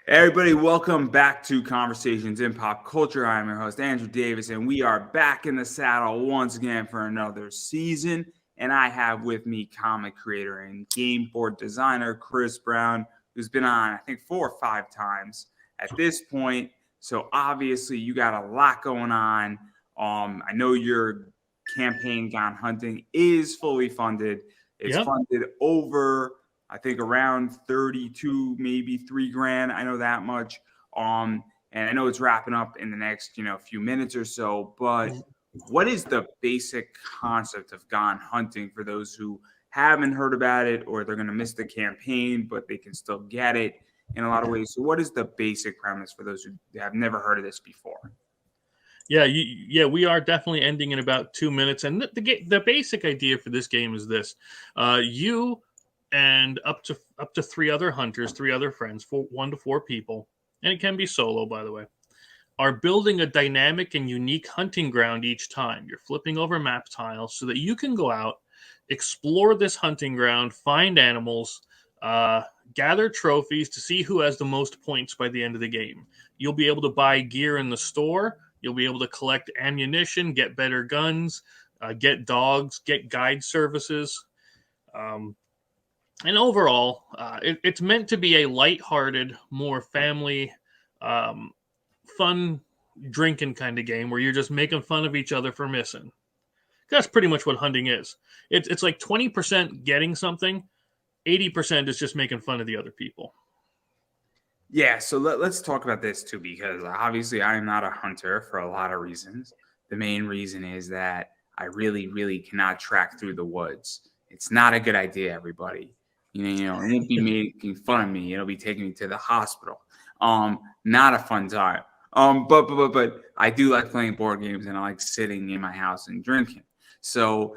Hey everybody, welcome back to Conversations in Pop Culture. I'm your host, Andrew Davis, and we are back in the saddle once again for another season. And I have with me comic creator and game board designer Chris Brown, who's been on, I think, 4 or 5 times at this point. So obviously, you got a lot going on. I know your campaign, Gone Hunting, is fully funded. It's Yep. funded over, I think, around 32, maybe $3,000. I know that much. And I know it's wrapping up in the next, few minutes or so. But what is the basic concept of Gone Hunting for those who haven't heard about it, or they're going to miss the campaign, but they can still get it in a lot of ways? So, what is the basic premise for those who have never heard of this before? Yeah, we are definitely ending in about 2 minutes, and the basic idea for this game is this: you and up to three other hunters, three other friends, 1 to 4 people, and it can be solo, by the way, are building a dynamic and unique hunting ground each time. You're flipping over map tiles so that you can go out, explore this hunting ground, find animals, gather trophies to see who has the most points by the end of the game. You'll be able to buy gear in the store. You'll be able to collect ammunition, get better guns, get dogs, get guide services. Um, and overall, it's meant to be a lighthearted, more family, um, fun drinking kind of game where you're just making fun of each other for missing. That's pretty much what hunting is. It's like 20% getting something, 80% is just making fun of the other people. Yeah, so let's talk about this too, because obviously I am not a hunter for a lot of reasons. The main reason is that I really, really cannot track through the woods. It's not a good idea, everybody. It won't be making fun of me. It'll be taking me to the hospital. Not a fun time. But I do like playing board games, and I like sitting in my house and drinking. So,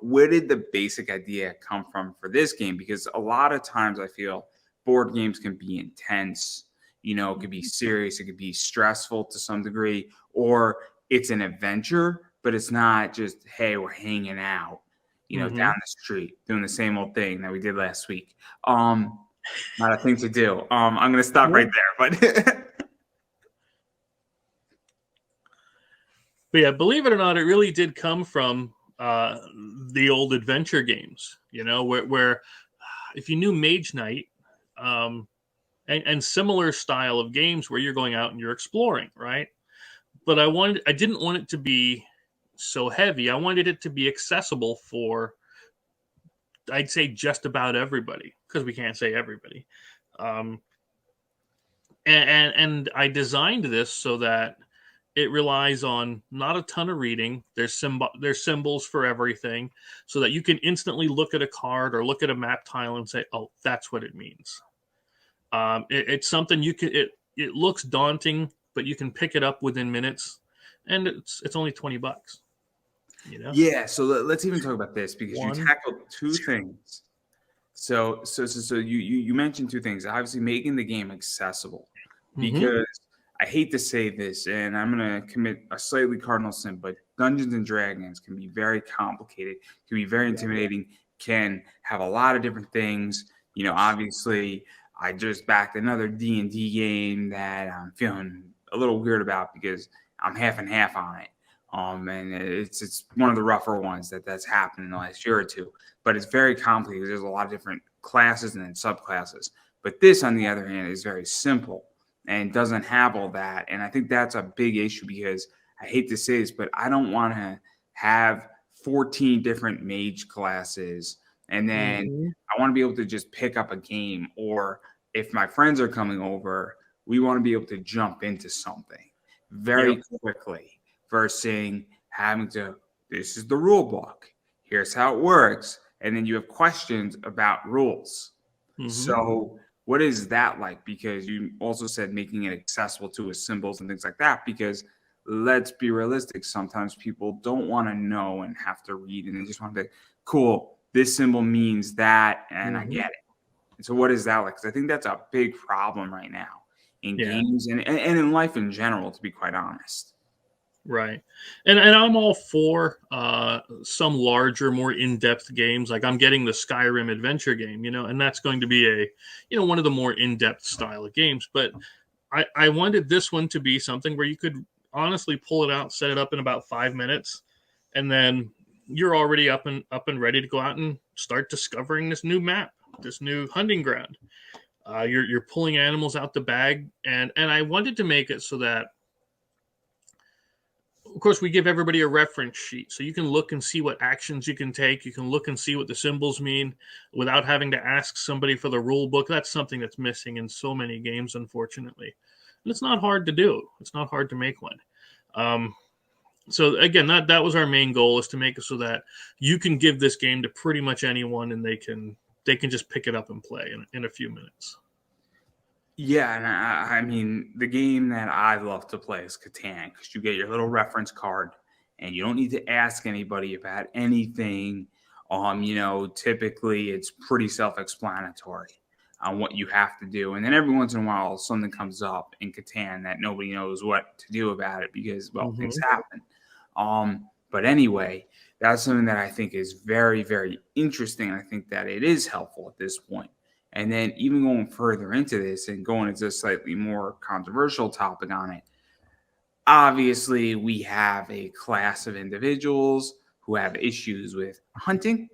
where did the basic idea come from for this game? Because a lot of times I feel board games can be intense. It could be serious, it could be stressful to some degree, or it's an adventure, but it's not just, hey, we're hanging out, Mm-hmm. down the street doing the same old thing that we did last week. Not a thing to do. I'm gonna stop Yeah. right there, but But yeah, believe it or not, it really did come from the old adventure games. Where if you knew Mage Knight, um, and similar style of games where you're going out and you're exploring, right? But I didn't want it to be so heavy. I wanted it to be accessible for, I'd say, just about everybody, because we can't say everybody. Um, and I designed this so that it relies on not a ton of reading. There's symbols for everything, so that you can instantly look at a card or look at a map tile and say, "Oh, that's what it means." It's something you can. It looks daunting, but you can pick it up within minutes, and it's only $20. yeah. So let's even talk about this because you One. tackled two things. So you mentioned two things. Obviously, making the game accessible, Mm-hmm. because I hate to say this, and I'm gonna commit a slightly cardinal sin, but Dungeons and Dragons can be very complicated, can be very intimidating, can have a lot of different things. Obviously, I just backed another D&D game that I'm feeling a little weird about because I'm half and half on it. And it's one of the rougher ones that's happened in the last year or two, but it's very complicated. There's a lot of different classes and then subclasses. But this, on the other hand, is very simple and doesn't have all that. And I think that's a big issue because I hate to say this, but I don't want to have 14 different mage classes and then Mm-hmm. I want to be able to just pick up a game. Or if my friends are coming over, we want to be able to jump into something Yep. very quickly versus having to, this is the rule book, here's how it works. And then you have questions about rules. Mm-hmm. So, what is that like? Because you also said making it accessible to with symbols and things like that. Because let's be realistic, sometimes people don't want to know and have to read, and they just want to be cool. This symbol means that, and I Mm-hmm. get it. And so, what is that like? Because I think that's a big problem right now in Yeah. games and in life in general, to be quite honest. Right. And I'm all for some larger, more in-depth games. Like I'm getting the Skyrim adventure game, and that's going to be one of the more in-depth style of games. But I wanted this one to be something where you could honestly pull it out, set it up in about 5 minutes, and then you're already up and ready to go out and start discovering this new map, this new hunting ground. You're pulling animals out the bag, and I wanted to make it so that, of course, we give everybody a reference sheet so you can look and see what actions you can take. You can look and see what the symbols mean without having to ask somebody for the rule book. That's something that's missing in so many games, unfortunately. And it's not hard to do. It's not hard to make one. So again, that was our main goal, is to make it so that you can give this game to pretty much anyone and they can just pick it up and play in a few minutes. Yeah, and I mean, the game that I love to play is Catan, because you get your little reference card and you don't need to ask anybody about anything. Typically it's pretty self-explanatory on what you have to do. And then every once in a while, something comes up in Catan that nobody knows what to do about it because, things happen. But anyway, that's something that I think is very, very interesting. I think that it is helpful at this point. And then even going further into this and going into a slightly more controversial topic on it, obviously we have a class of individuals who have issues with hunting.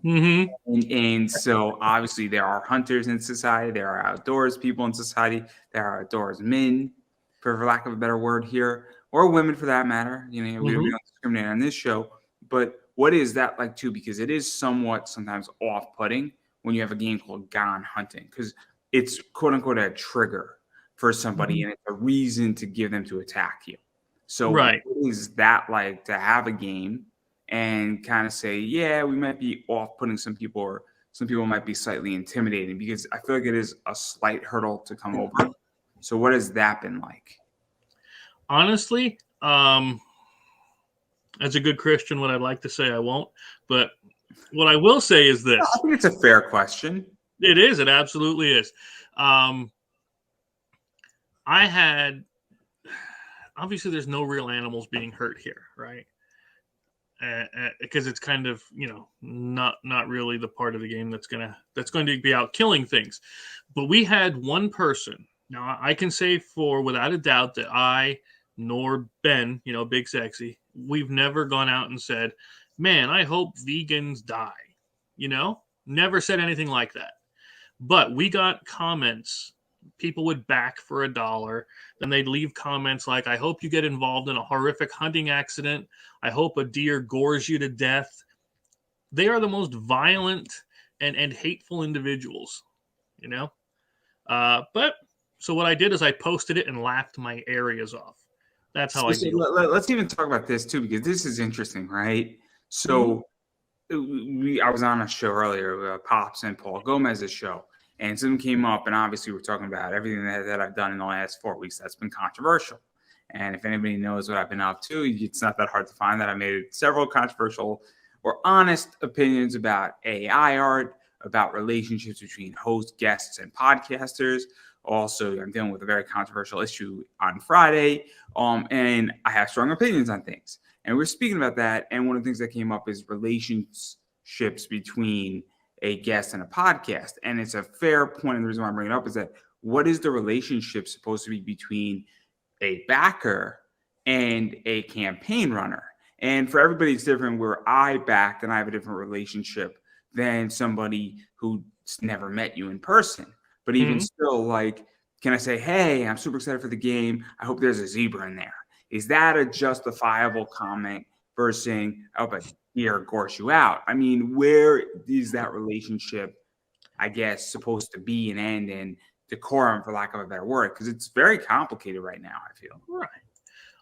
Mm-hmm. And so obviously there are hunters in society, there are outdoors people in society, there are outdoors men, for lack of a better word here, or women for that matter. We don't discriminate on this show. But what is that like too? Because it is somewhat sometimes off-putting when you have a game called Gone Hunting, because it's quote unquote a trigger for somebody and it's a reason to give them to attack you. So right. What is that like to have a game and kind of say, yeah, we might be off-putting some people, or some people might be slightly intimidating, because I feel like it is a slight hurdle to come over. So what has that been like? Honestly, as a good Christian, what I'd like to say I won't, but what I will say is this. I think it's a fair question. It is. It absolutely is. Obviously there's no real animals being hurt here, right? Because it's kind of, not really the part of the game that's going to be out killing things. But we had one person. Now I can say without a doubt that I nor Ben, Big Sexy, we've never gone out and said, man, I hope vegans die. Never said anything like that. But we got comments. People would back for $1. Then they'd leave comments like, I hope you get involved in a horrific hunting accident. I hope a deer gores you to death. They are the most violent and hateful individuals, But so what I did is I posted it and laughed my areas off. That's how I do it. Let's even talk about this too, because this is interesting, right? So I was on a show earlier, Pops and Paul Gomez's show, and something came up, and obviously we're talking about everything that I've done in the last 4 weeks that's been controversial. And if anybody knows what I've been up to, it's not that hard to find that I made several controversial or honest opinions about AI art, about relationships between hosts, guests, and podcasters. Also, I'm dealing with a very controversial issue on Friday, and I have strong opinions on things. And we're speaking about that, and one of the things that came up is relationships between a guest and a podcast. And it's a fair point, and the reason why I'm bringing it up is that what is the relationship supposed to be between a backer and a campaign runner? And for everybody, it's different. Where I backed and I have a different relationship than somebody who's never met you in person. But even still, like, can I say, hey, I'm super excited for the game. I hope there's a zebra in there. Is that a justifiable comment versus saying, oh, but here, gores you out? I mean, where is that relationship, I guess, supposed to be and end, and decorum, for lack of a better word? Because it's very complicated right now, I feel. Right.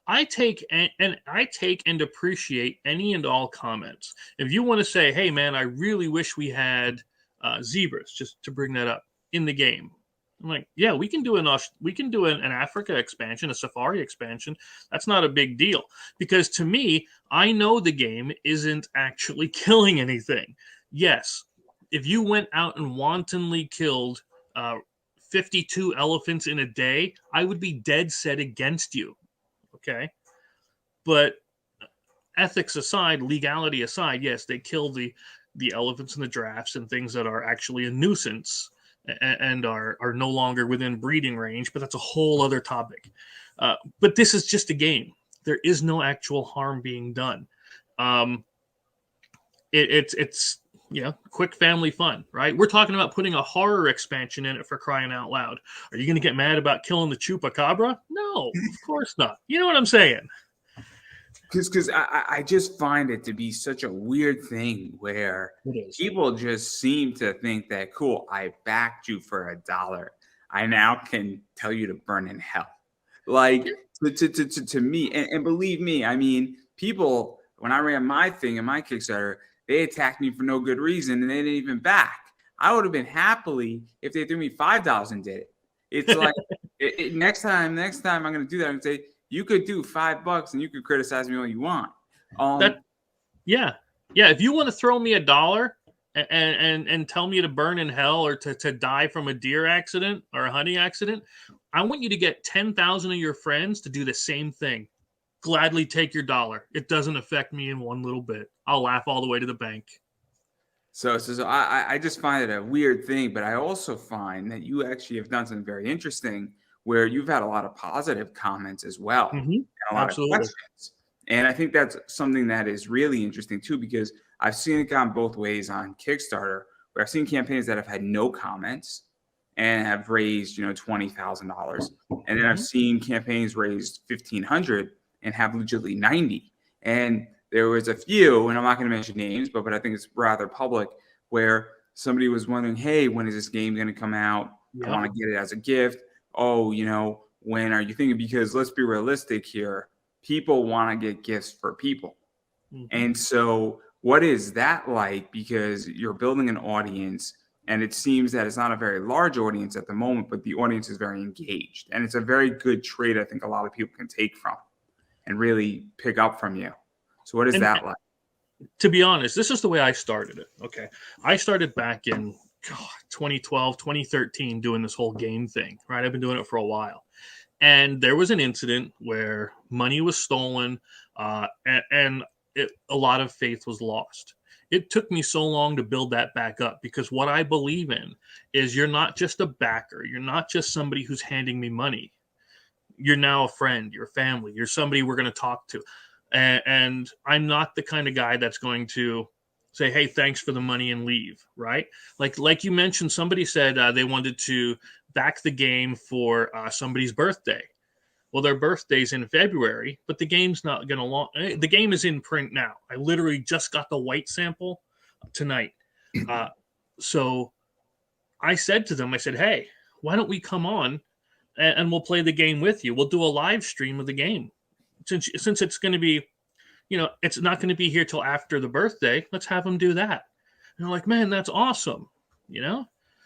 I take and appreciate any and all comments. If you want to say, hey, man, I really wish we had zebras, just to bring that up, in the game. I'm like, yeah, we can do an Africa expansion, a safari expansion. That's not a big deal, because to me, I know the game isn't actually killing anything. Yes, if you went out and wantonly killed 52 elephants in a day, I would be dead set against you. Okay, But ethics aside, legality aside, yes, they kill the elephants in the drafts and things that are actually a nuisance and are no longer within breeding range. But that's a whole other topic. But this is just a game. There is no actual harm being done. It's quick family fun, right? We're talking about putting a horror expansion in it, for crying out loud. Are you going to get mad about killing the chupacabra? No, of course not. You know what I'm saying? Because I just find it to be such a weird thing where people just seem to think that, cool, I backed you for $1. I now can tell you to burn in hell. Like, to me, and believe me, I mean, people, when I ran my thing in my Kickstarter, they attacked me for no good reason, and they didn't even back. I would have been happily if they threw me $5 and did it. It's like, next time I'm going to do that and say, you could do $5 and you could criticize me all you want. Yeah. If you want to throw me $1 and tell me to burn in hell or to die from a deer accident or a hunting accident, I want you to get 10,000 of your friends to do the same thing. Gladly take your $1. It doesn't affect me in one little bit. I'll laugh all the way to the bank. So I just find it a weird thing, but I also find that you actually have done something very interesting where you've had a lot of positive comments as well, and a lot of questions. And I think that's something that is really interesting too, because I've seen it gone both ways on Kickstarter, where I've seen campaigns that have had no comments and have raised, $20,000. And then I've seen campaigns raised $1,500 and have legitimately 90. And there was a few, and I'm not going to mention names, but I think it's rather public, where somebody was wondering, hey, when is this game going to come out? I want to get it as a gift. Oh, when are you thinking? Because let's be realistic here. People want to get gifts for people. And so what is that like? Because you're building an audience, and it seems that it's not a very large audience at the moment, but the audience is very engaged. And it's a very good trait I think a lot of people can take from and really pick up from you. So what is that like? To be honest, this is the way I started it. Okay. I started back in 2012, 2013 doing this whole game thing, right? I've been doing it for a while. And there was an incident where money was stolen and a lot of faith was lost. It took me so long to build that back up because what I believe in is you're not just a backer. You're not just somebody who's handing me money. You're now a friend, you're family, you're somebody we're going to talk to. And I'm not the kind of guy that's going to say, hey, thanks for the money and leave, right? Like you mentioned, somebody said they wanted to back the game for somebody's birthday. Well, their birthday's in February, but the game's not going to launch. The game is in print now. I literally just got the white sample tonight. So I said to them, I said, hey, why don't we come on and we'll play the game with you. We'll do a live stream of the game. Since it's going to be, it's not going to be here till after the birthday, let's have them do that. And they're like, man, that's awesome.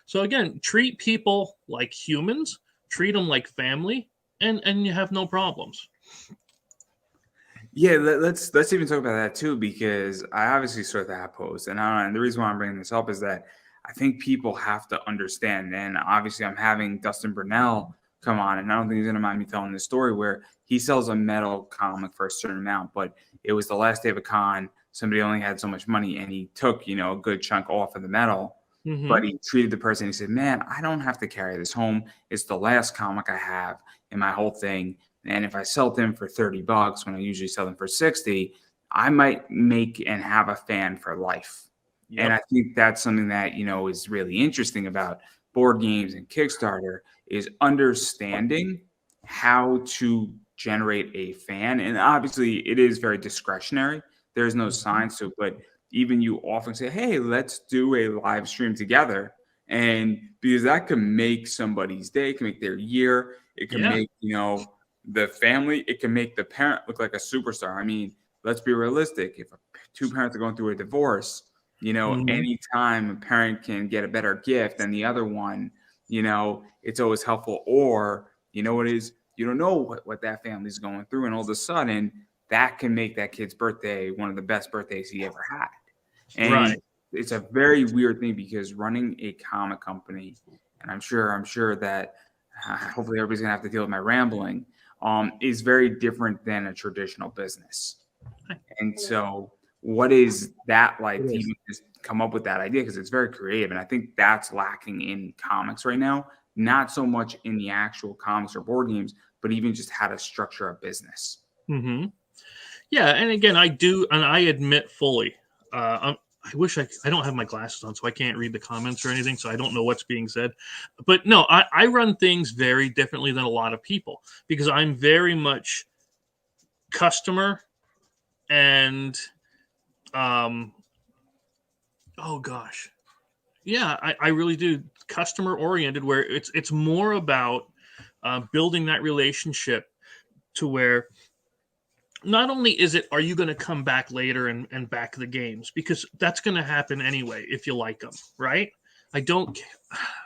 So again, treat people like humans, treat them like family, and you have no problems. Yeah, let's even talk about that too, because I obviously saw that post, and the reason why I'm bringing this up is that I think people have to understand, and obviously I'm having Dustin Burnell come on, and I don't think he's going to mind me telling this story where he sells a metal comic for a certain amount, but it was the last day of a con. Somebody only had so much money, and he took, a good chunk off of the metal, but he treated the person. He said, man, I don't have to carry this home. It's the last comic I have in my whole thing. And if I sell them for $30 when I usually sell them for 60, I might make and have a fan for life. Yep. And I think that's something that, is really interesting about board games and Kickstarter is understanding how to generate a fan. And obviously it is very discretionary. There's no science to it, but even you often say, hey, let's do a live stream together. And because that can make somebody's day, it can make their year. It can make, the family, it can make the parent look like a superstar. I mean, let's be realistic. If two parents are going through a divorce, anytime a parent can get a better gift than the other one, it's always helpful. Or, you don't know what that family's going through. And all of a sudden, that can make that kid's birthday one of the best birthdays he ever had. And it's a very weird thing because running a comic company, and I'm sure that hopefully everybody's going to have to deal with my rambling. is very different than a traditional business. And so, what is that like to even just come up with that idea? Because it's very creative. And I think that's lacking in comics right now. Not so much in the actual comics or board games, but even just how to structure a business. Mm-hmm. Yeah, and again, I do, and I admit fully. I wish I don't have my glasses on, so I can't read the comments or anything, so I don't know what's being said. But no, I run things very differently than a lot of people because I'm very much customer and oh gosh, yeah, I really do customer oriented, where it's more about building that relationship to where not only is it, are you going to come back later and back the games, because that's going to happen anyway if you like them, right? I don't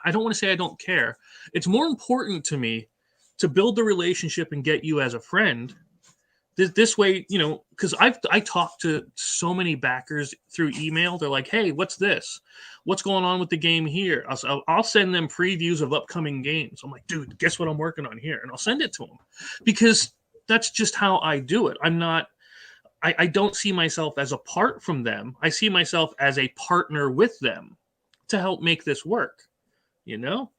want to say I don't care. It's more important to me to build the relationship and get you as a friend. This way, because I talked to so many backers through email. They're like, "Hey, what's this? What's going on with the game here?" I'll send them previews of upcoming games. I'm like, "Dude, guess what I'm working on here?" And I'll send it to them because that's just how I do it. I don't see myself as apart from them. I see myself as a partner with them to help make this work, you know?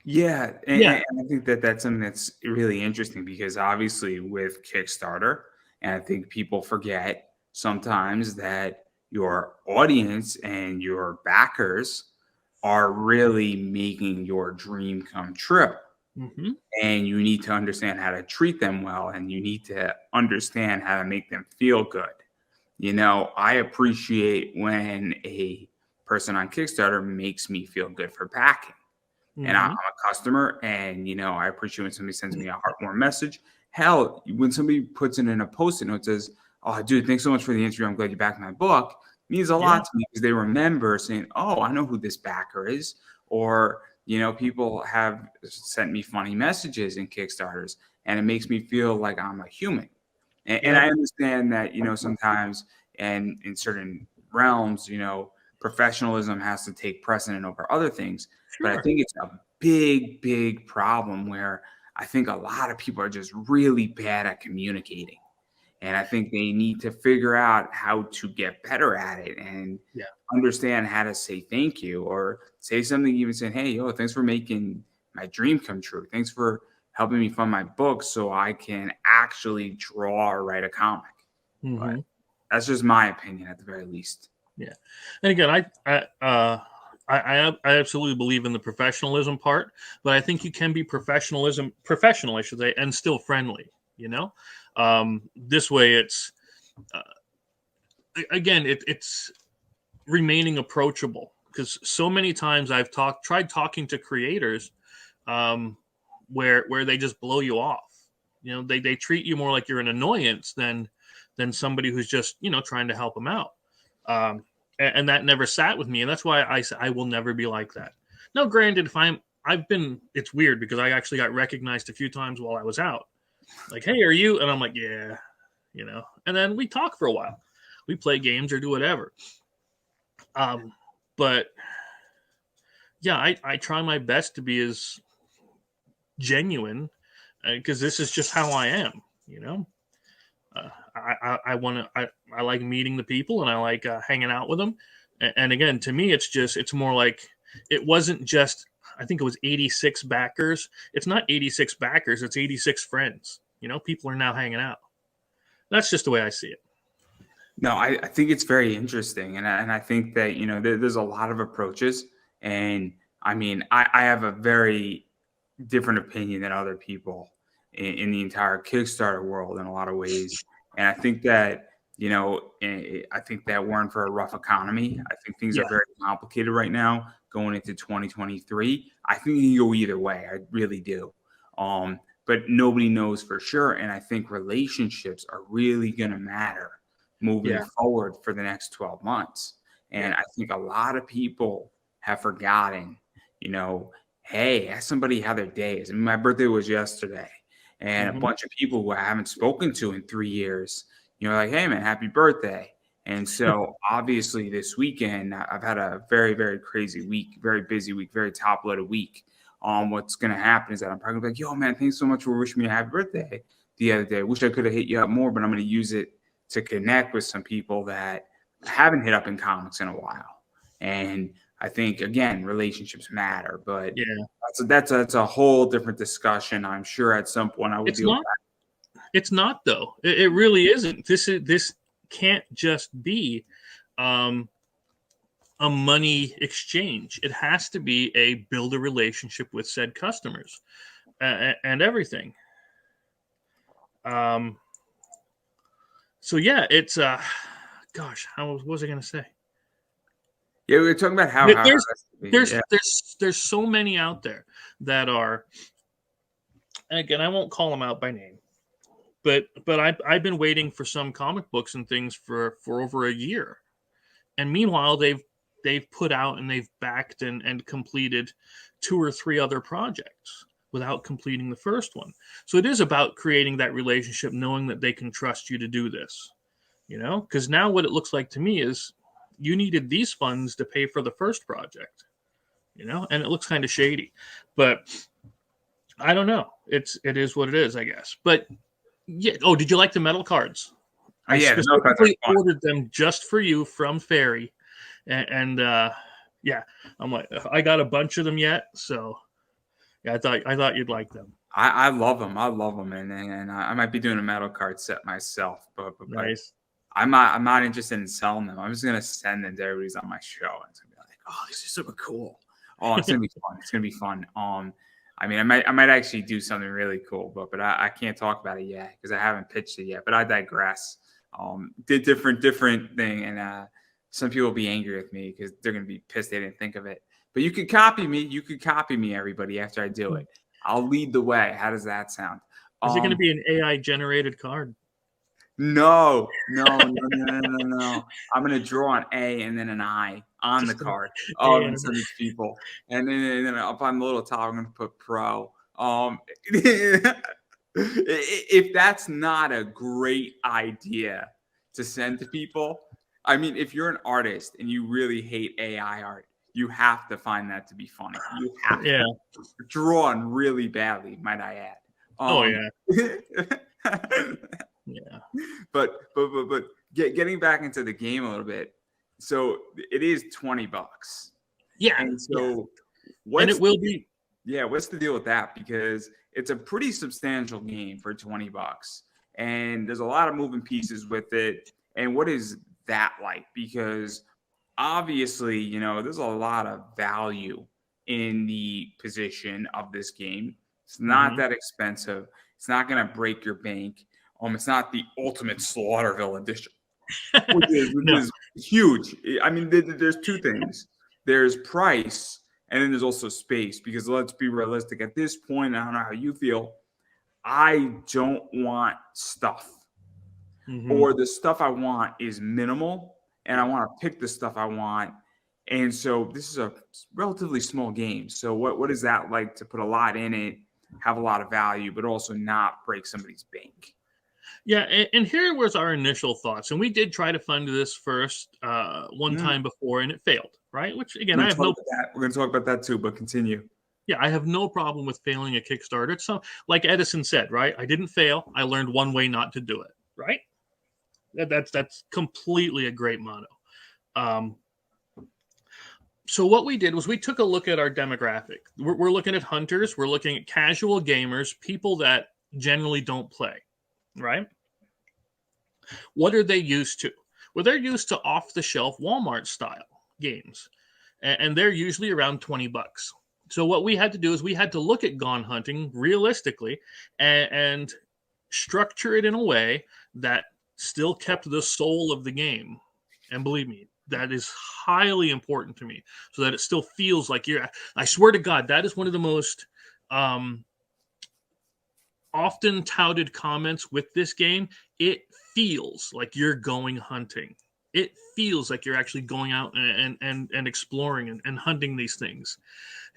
Yeah, Yeah. and I think that that's something that's really interesting because obviously with Kickstarter, and I think people forget sometimes that your audience and your backers are really making your dream come true. Hmm. And you need to understand how to treat them well, and you need to understand how to make them feel good. I appreciate when a person on Kickstarter makes me feel good for backing. And I'm Hmm. a customer, and I appreciate when somebody sends me a heartwarming message. Hell, when somebody puts it in a post-it note, says, "Oh, dude, thanks so much for the interview. I'm glad you backed my book," means a Yeah. lot to me because they remember saying, "Oh, I know who this backer is," or people have sent me funny messages in Kickstarters, and it makes me feel like I'm a human. And Yep. I understand that sometimes, and in certain realms, professionalism has to take precedent over other things. But I Sure. think it's a big, big problem where I think a lot of people are just really bad at communicating. And I think they need to figure out how to get better at it and Yeah. understand how to say thank you or say something, even saying, "Hey, yo, thanks for making my dream come true. Thanks for helping me fund my book so I can actually draw or write a comic." But Hmm. that's just my opinion at the very least. Yeah. And again, I absolutely believe in the professionalism part, but I think you can be professional, I should say, and still friendly. This way, it's uh, again, it's remaining approachable, because so many times I've tried talking to creators, um, where they just blow you off. They treat you more like you're an annoyance than somebody who's just trying to help them out. Um, and that never sat with me, and that's why I will never be like that. Now, granted, if I've been, it's weird because I actually got recognized a few times while I was out. Like, "Hey, are you?" And I'm like, "Yeah," and then we talk for a while. We play games or do whatever. But yeah, I try my best to be as genuine, because this is just how I am. You know, I want to. I like meeting the people, and I like hanging out with them. And again, to me, it's more like, it wasn't just. I think it was 86 backers. It's not 86 backers. It's 86 friends. People are now hanging out. That's just the way I see it. No, I think it's very interesting, and I think that there's a lot of approaches, and I mean I have a very different opinion than other people in the entire Kickstarter world in a lot of ways, and I think that I think that we're in for a rough economy. I think things are Yeah. very complicated right now going into 2023. I think you can go either way. I really do. But nobody knows for sure, and I think relationships are really going to matter moving Yeah. forward for the next 12 months. And Yeah. I think a lot of people have forgotten, hey, ask somebody how their day is. I mean, my birthday was yesterday, and a Hmm. bunch of people who I haven't spoken to in 3 years, like, "Hey, man, happy birthday." And so obviously this weekend, I've had a very, very crazy week, very busy week, very top loaded week. what's going to happen is that I'm probably like, yo, man, thanks so much for wishing me a happy birthday the other day. Wish I could have hit you up more, but I'm going to use it to connect with some people that I haven't hit up in comics in a while. And I think, again, relationships matter, but Yeah, that's a whole different discussion. I'm sure at some point I will it's deal with not. that. It's not though. It really isn't. This can't just be a money exchange. It has to be a build a relationship with said customers and everything. So yeah, it's gosh, what was I going to say? Yeah, we were talking about how There's so many out there that are, and again, I won't call them out by name, but I've been waiting for some comic books and things for over a year, and meanwhile they've put out and they've backed and completed 2 or 3 other projects without completing the first one. So it is about creating that relationship, knowing that they can trust you to do this, because now what it looks like to me is you needed these funds to pay for the first project, and it looks kind of shady, but I don't know. It is what it is, I guess. But yeah. Oh, did you like the metal cards? I yeah, specifically ordered them just for you from Fairy, and yeah, I'm like, I got a bunch of them yet, so yeah, I thought you'd like them. I love them. I love them, and I might be doing a metal card set myself, but Nice. I'm not interested in selling them. I'm just gonna send them to everybody's on my show, and it's gonna be like, oh, this is super cool. Oh, it's gonna be fun. It's gonna be fun. I mean, I might actually do something really cool, but I can't talk about it yet because I haven't pitched it yet. But I digress. Did different thing, and some people will be angry with me because they're gonna be pissed they didn't think of it. But you could copy me. You could copy me, everybody. After I do it, I'll lead the way. How does that sound? Is it going to be an AI generated card? No. I'm gonna draw an A and then an I on the card. And send it to people, and then up on the little top, I'm gonna put pro. If that's not a great idea to send to people, I mean, if you're an artist and you really hate AI art, you have to find that to be funny. You have to. Drawn really badly, might I add. Yeah. But getting back into the game a little bit. So it is $20. Yeah. And so and it will be. Yeah, what's the deal with that? Because it's a pretty substantial game for $20. And there's a lot of moving pieces with it. And what is that like? Because obviously, there's a lot of value in the position of this game. It's not that expensive. It's not going to break your bank. It's not the ultimate Slaughterville edition, which is huge. I mean, there's 2 things. There's price, and then there's also space. Because let's be realistic. At this point, I don't know how you feel, I don't want stuff. Or the stuff I want is minimal, and I want to pick the stuff I want. And so this is a relatively small game. So what is that like to put a lot in it, have a lot of value, but also not break somebody's bank? Yeah, and here was our initial thoughts. And we did try to fund this first one time before, and it failed, right? Which, again, I have no... We're going to talk about that too, but continue. Yeah, I have no problem with failing a Kickstarter. It's like Edison said, right? I didn't fail. I learned one way not to do it, right? That's completely a great motto. So what we did was we took a look at our demographic. We're looking at hunters. We're looking at casual gamers, people that generally don't play, right? What are they used to? Well, they're used to off-the-shelf Walmart style games, and they're usually around $20. So what we had to do is we had to look at Gone Hunting realistically and structure it in a way that still kept the soul of the game. And believe me, that is highly important to me, so that it still feels like I swear to God, that is one of the most often touted comments with this game. It feels like you're going hunting. It feels like you're actually going out and exploring and hunting these things.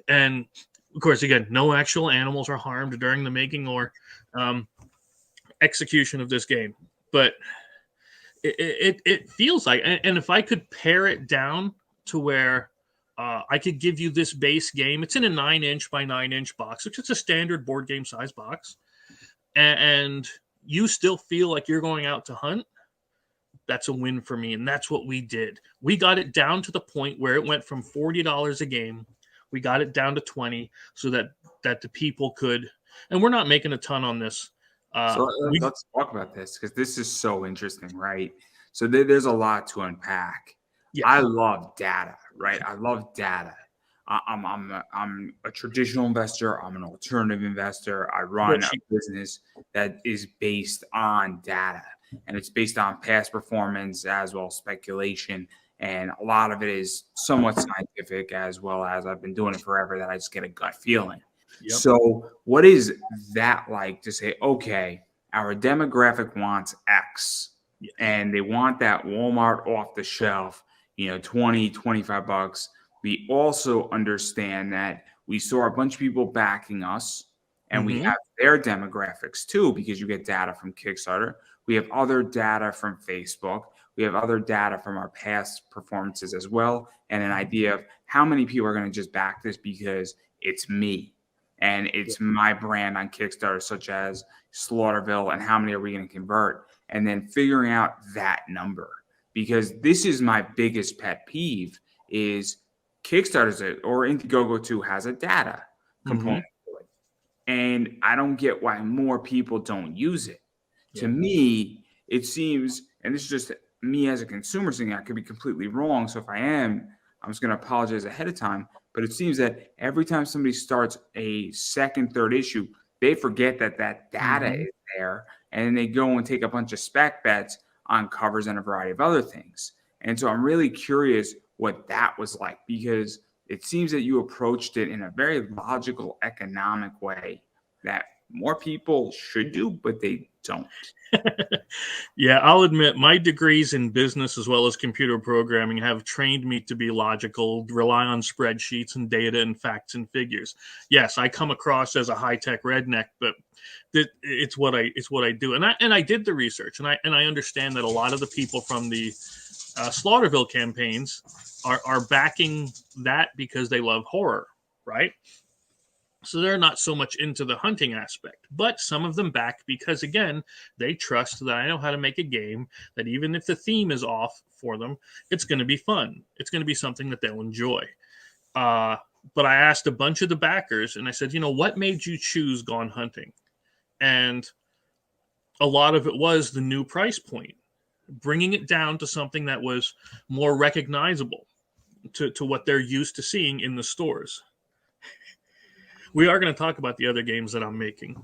And of course, again, no actual animals are harmed during the making or execution of this game. But it feels like, and if I could pare it down to where I could give you this base game. It's in a 9-inch by 9-inch box, which is a standard board game size box. And you still feel like you're going out to hunt. That's a win for me. And that's what we did. We got it down to the point where it went from $40 a game. We got it down to 20 so that the people could, and we're not making a ton on this. Let's talk about this because this is so interesting, right? So there's a lot to unpack. Yes. I love data, right? I love data. I'm a traditional investor. I'm an alternative investor. I run a business that is based on data, and it's based on past performance as well as speculation. And a lot of it is somewhat scientific, as well as I've been doing it forever that I just get a gut feeling. Yep. So what is that like to say, okay, our demographic wants X, and they want that Walmart off the shelf, 20, 25 bucks. We also understand that we saw a bunch of people backing us, and we have their demographics too, because you get data from Kickstarter. We have other data from Facebook. We have other data from our past performances as well, and an idea of how many people are going to just back this because it's me and it's my brand on Kickstarter, such as Slaughterville, and how many are we going to convert? And then figuring out that number, because this is my biggest pet peeve is Kickstarter or Indiegogo too has a data component to it. And I don't get why more people don't use it. To me, it seems, and this is just me as a consumer saying I could be completely wrong. So if I am, I'm just going to apologize ahead of time. But it seems that every time somebody starts a second, third issue, they forget that data is there, and then they go and take a bunch of spec bets on covers and a variety of other things. And so I'm really curious what that was like, because it seems that you approached it in a very logical, economic way that more people should do, but they don't. Yeah, I'll admit my degrees in business as well as computer programming have trained me to be logical, rely on spreadsheets and data and facts and figures. Yes, I come across as a high-tech redneck, but it's what I do. And I did the research, and I understand that a lot of the people from the Slaughterville campaigns are backing that because they love horror, right? So they're not so much into the hunting aspect, but some of them back because, again, they trust that I know how to make a game that even if the theme is off for them, it's going to be fun. It's going to be something that they'll enjoy. But I asked a bunch of the backers, and I said, what made you choose Gone Hunting? And a lot of it was the new price point, bringing it down to something that was more recognizable to what they're used to seeing in the stores. We are going to talk about the other games that I'm making.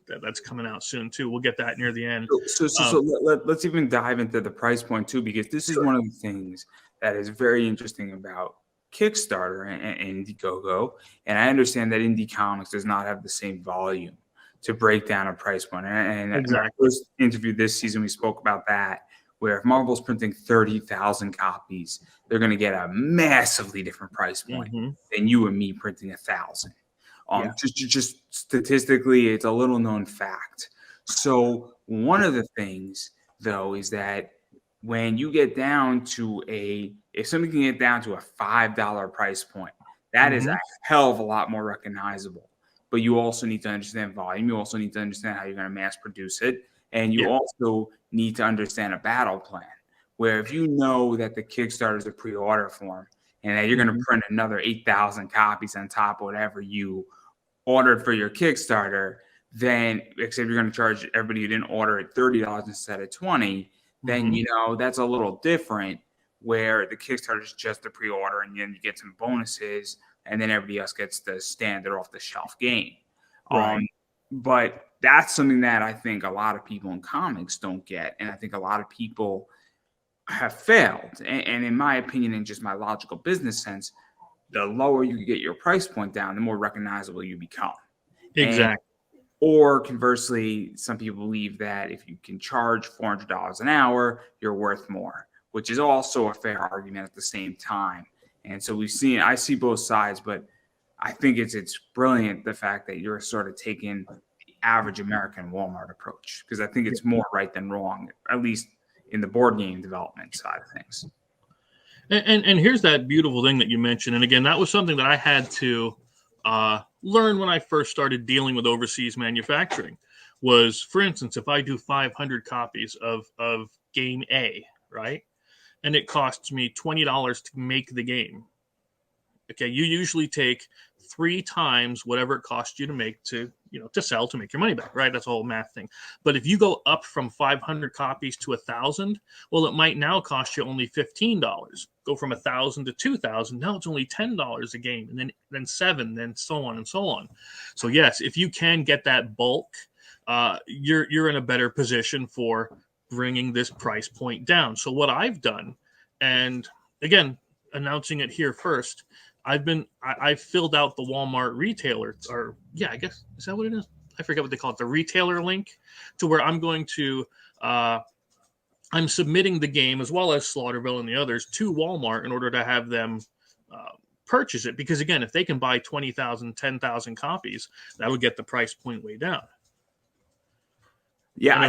That's coming out soon too. We'll get that near the end. So let's even dive into the price point too, because this is one of the things that is very interesting about Kickstarter and Indiegogo. And I understand that Indie Comics does not have the same volume to break down a price point. And in our first interview this season, we spoke about that, where if Marvel's printing 30,000 copies, they're going to get a massively different price point than you and me printing 1,000. Just statistically, it's a little known fact. So one of the things, though, is that when you get down to if somebody can get down to a $5 price point, that is a hell of a lot more recognizable. But you also need to understand volume. You also need to understand how you're going to mass produce it. And you also need to understand a battle plan, where if you know that the Kickstarter is a pre-order form and that you're going to print another 8,000 copies on top of whatever you ordered for your Kickstarter, then except you're going to charge everybody who didn't order at $30 instead of $20, then that's a little different, where the Kickstarter is just a pre-order and then you get some bonuses and then everybody else gets the standard off the shelf game. But that's something that I think a lot of people in comics don't get, and I think a lot of people have failed. And in my opinion, in just my logical business sense, the lower you get your price point down, the more recognizable you become. Exactly. Or conversely, some people believe that if you can charge $400 an hour, you're worth more, which is also a fair argument at the same time. And so I see both sides, but I think it's brilliant, the fact that you're sort of taking the average American Walmart approach, because I think it's more right than wrong, at least in the board game development side of things. And here's that beautiful thing that you mentioned. And again, that was something that I had to learn when I first started dealing with overseas manufacturing. Was, for instance, if I do 500 copies of game A, right, and it costs me $20 to make the game. Okay, you usually take 3 times whatever it costs you to make to sell to make your money back, right? That's a whole math thing. But if you go up from 500 copies to 1,000, well, it might now cost you only $15. Go from 1,000 to 2,000, now it's only $10 a game, and then 7, then so on and so on. So yes, if you can get that bulk, you're in a better position for bringing this price point down. So what I've done, and again, announcing it here first, I've filled out the Walmart retailer, or yeah, I guess, is that what it is? I forget what they call it, the retailer link, to where I'm going to I'm submitting the game as well as Slaughterville and the others to Walmart in order to have them purchase it. Because again, if they can buy 20,000, 10,000 copies, that'll get the price point way down. Yeah, I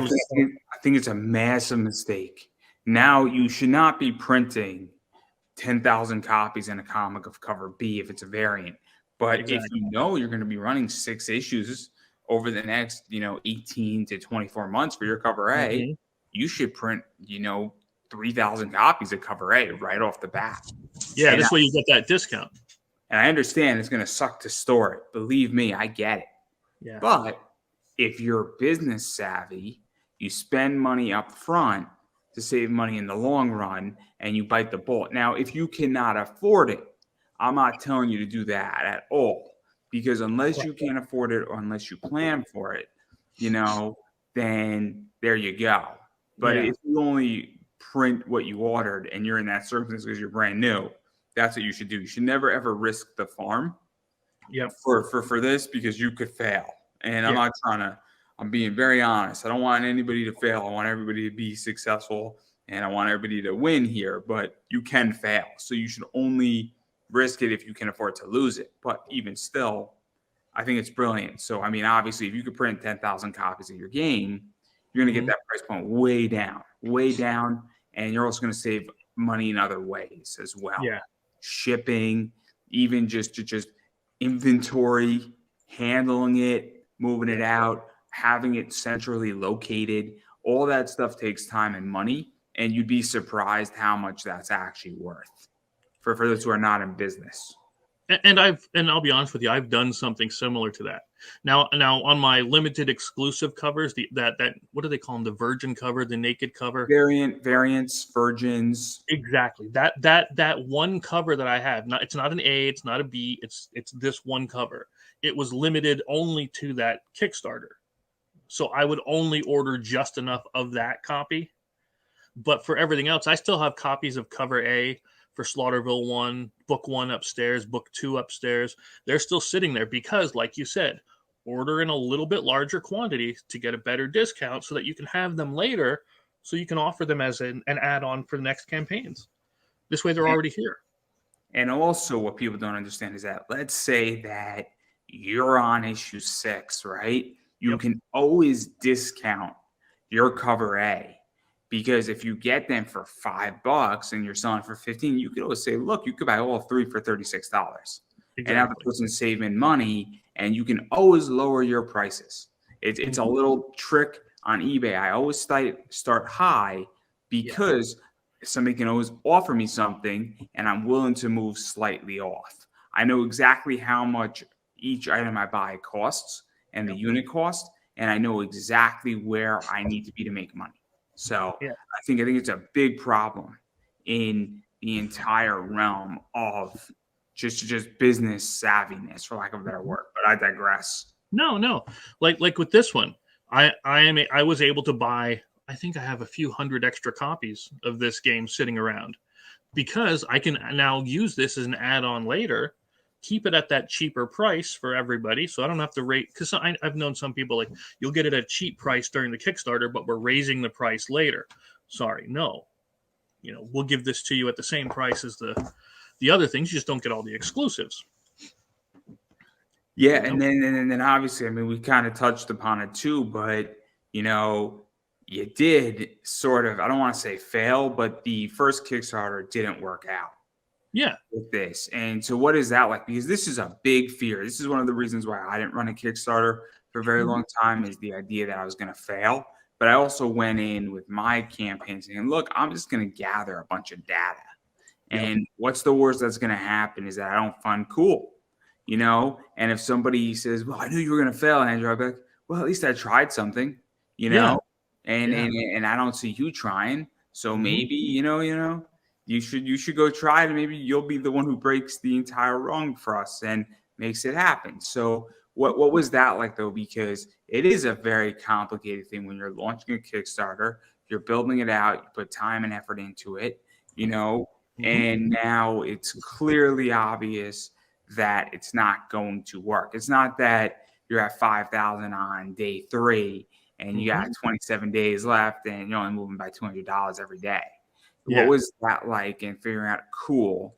think it's a massive mistake. Now you should not be printing 10,000 copies in a comic of cover B if it's a variant. But exactly. If you know you're going to be running 6 issues over the next, 18 to 24 months for your cover A, you should print, 3,000 copies of cover A right off the bat. Yeah, this way you get that discount. And I understand it's going to suck to store it. Believe me, I get it. Yeah. But if you're business savvy, you spend money up front to save money in the long run, and you bite the bullet. Now, if you cannot afford it, I'm not telling you to do that at all, because unless you can't afford it or unless you plan for it, then there you go. But if you only print what you ordered and you're in that circumstance because you're brand new, that's what you should do. You should never ever risk the farm for this, because you could fail. And I'm being very honest. I don't want anybody to fail. I want everybody to be successful, and I want everybody to win here, but you can fail. So you should only risk it if you can afford to lose it. But even still, I think it's brilliant. So, obviously, if you could print 10,000 copies of your game, you're going to get that price point way down, and you're also going to save money in other ways as well. Yeah. Shipping, even just inventory, handling it, moving it out, having it centrally located, all that stuff takes time and money, and you'd be surprised how much that's actually worth for those who are not in business. And I'll be honest with you, I've done something similar to that. Now on my limited exclusive covers, that what do they call them? The virgin cover, the naked cover, variants, virgins. Exactly. That one cover that I have, it's not an A, it's not a B, it's this one cover. It was limited only to that Kickstarter. So I would only order just enough of that copy. But for everything else, I still have copies of cover A for Slaughterville 1, book 1 upstairs, book 2 upstairs. They're still sitting there because, like you said, order in a little bit larger quantity to get a better discount so that you can have them later, so you can offer them as an add-on for the next campaigns. This way they're already here. And also what people don't understand is that, let's say that you're on issue 6, right? You can always discount your cover A, because if you get them for $5 and you're selling for $15, you could always say, look, you could buy all 3 for $36. Exactly. And have the person saving money, and you can always lower your prices. It's a little trick on eBay. I always start high, because somebody can always offer me something and I'm willing to move slightly off. I know exactly how much each item I buy costs and the unit cost, and I know exactly where I need to be to make money. So I think it's a big problem in the entire realm of just business savviness, for lack of a better word. But I digress. No. Like with this one, I was able to buy, I think I have a few hundred extra copies of this game sitting around, because I can now use this as an add-on later, keep it at that cheaper price for everybody, so I don't have to rate, because I've known some people, like, you'll get it at a cheap price during the Kickstarter, but we're raising the price later. Sorry, no. We'll give this to you at the same price as the other things. You just don't get all the exclusives. Yeah, and then obviously, we kind of touched upon it too, but you did sort of, I don't want to say fail, but the first Kickstarter didn't work out. Yeah. with this. And so what is that like? Because this is a big fear. This is one of the reasons why I didn't run a Kickstarter for a very Mhm. long time, is the idea that I was going to fail. But I also went in with my campaign saying, look, I'm just going to gather a bunch of data. Yep. And what's the worst that's going to happen is that I don't fund cool, you know? And if somebody says, well, I knew you were going to fail, Andrew, I'd be like, well, at least I tried something, you Yeah. know? And, Yeah. and I don't see you trying. So Mhm. maybe, you should go try it, and maybe you'll be the one who breaks the entire wrong for us and makes it happen. So what was that like though? Because it is a very complicated thing when you're launching a Kickstarter, you're building it out, you put time and effort into it, you know, Mhm. and now it's clearly obvious that it's not going to work. It's not that you're at 5,000 on day 3 and you got Mhm. 27 days left and you're only moving by $200 every day. What Yeah. was that like? And figuring out, cool,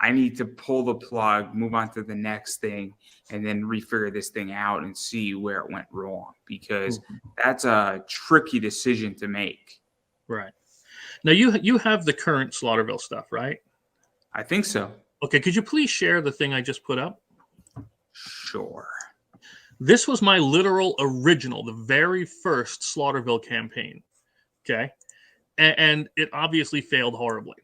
I need to pull the plug, move on to the next thing, and then refigure this thing out and see where it went wrong, because Mhm. that's a tricky decision to make. Right. Now you have the current Slaughterville stuff, right? I think so. Okay, could you please share the thing I just put up? Sure. This was my literal original, the very first Slaughterville campaign. Okay. And it obviously failed horribly.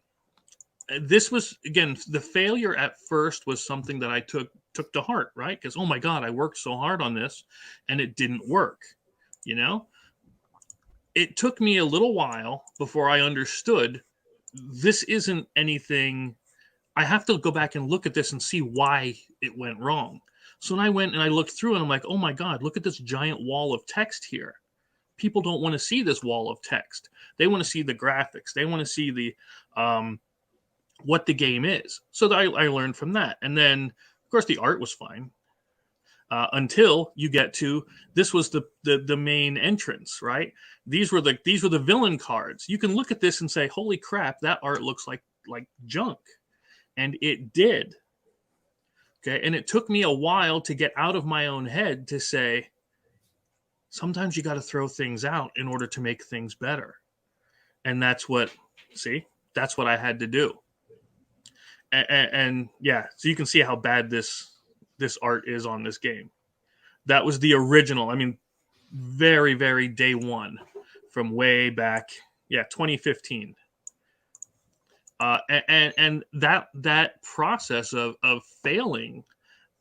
This was, again, the failure at first was something that I took to heart, right? Because, oh my God, I worked so hard on this and it didn't work. You know, it took me a little while before I understood this isn't anything. I have to go back and look at this and see why it went wrong. So when I went and I looked through and I'm like, oh my God, look at this giant wall of text here. People don't want to see this wall of text. They want to see the graphics. They want to see the what the game is. So I learned from that. And then, of course, the art was fine until you get to this was the main entrance, right? These were the villain cards. You can look at this and say, holy crap, that art looks like junk, and it did. Okay, and it took me a while to get out of my own head to say, sometimes you got to throw things out in order to make things better, and that's what I had to do. And yeah, so you can see how bad this art is on this game. That was the original. I mean, very very day one, from way back, yeah, 2015. And that process of failing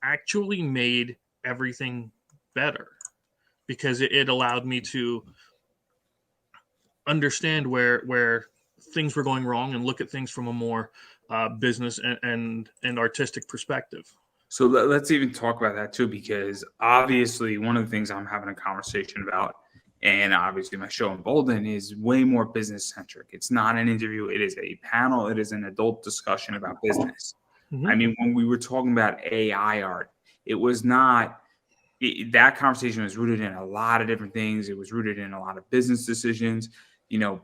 actually made everything better, because it allowed me to understand where things were going wrong and look at things from a more business and artistic perspective. So let's even talk about that too, because obviously one of the things I'm having a conversation about, and obviously my show Embolden, is way more business centric. It's not an interview; it is a panel. It is an adult discussion about business. I Mm-hmm. mean, when we were talking about AI art, it was not. That conversation was rooted in a lot of different things. It was rooted in a lot of business decisions,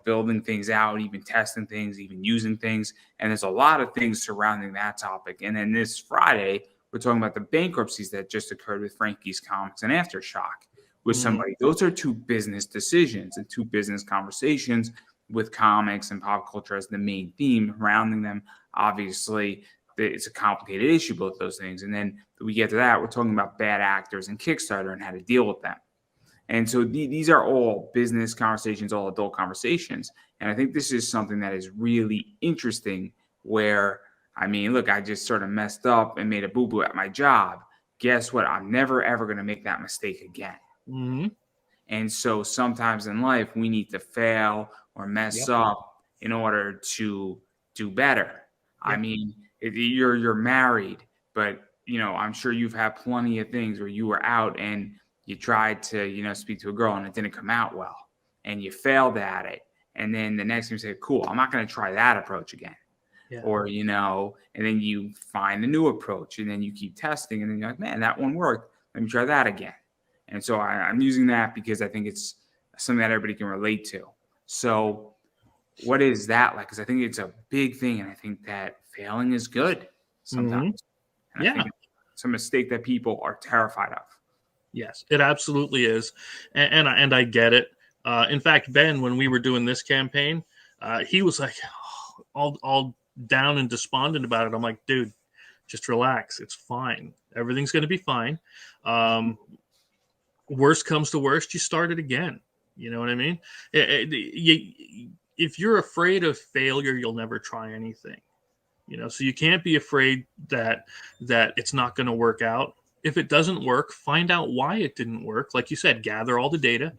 building things out, even testing things, even using things. And there's a lot of things surrounding that topic. And then this Friday, we're talking about the bankruptcies that just occurred with Frankie's Comics and Aftershock with Mm-hmm. somebody. Those are two business decisions and two business conversations, with comics and pop culture as the main theme surrounding them. Obviously, it's a complicated issue, both those things. And then we get to that, we're talking about bad actors and Kickstarter and how to deal with them. And so these are all business conversations, all adult conversations. And I think this is something that is really interesting, where, I mean, look, I just sort of messed up and made a boo-boo at my job. Guess what? I'm never, ever going to make that mistake again. Mm-hmm. And so sometimes in life, we need to fail or mess Yep. up in order to do better. I Yep. mean, you're married, but I'm sure you've had plenty of things where you were out and you tried to speak to a girl and it didn't come out well, and you failed at it. And then the next thing you say, cool, I'm not going to try that approach again. Yeah. Or and then you find a new approach, and then you keep testing, and then you're like, man, that one worked, let me try that again. And so I'm using that because I think it's something that everybody can relate to. So what is that like? Because I think it's a big thing, and I think that failing is good Mm-hmm. sometimes. And I Yeah. think it's a mistake that people are terrified of. Yes, it absolutely is, and I get it. In fact, Ben, when we were doing this campaign, he was like, "Oh, I'll down and despondent about it, I'm like, dude, just relax. It's fine. Everything's going to be fine. Worst comes to worst, you start it again. You know what I mean? If you're afraid of failure, you'll never try anything. So you can't be afraid that it's not going to work out. If it doesn't work, find out why it didn't work. Like you said, gather all the data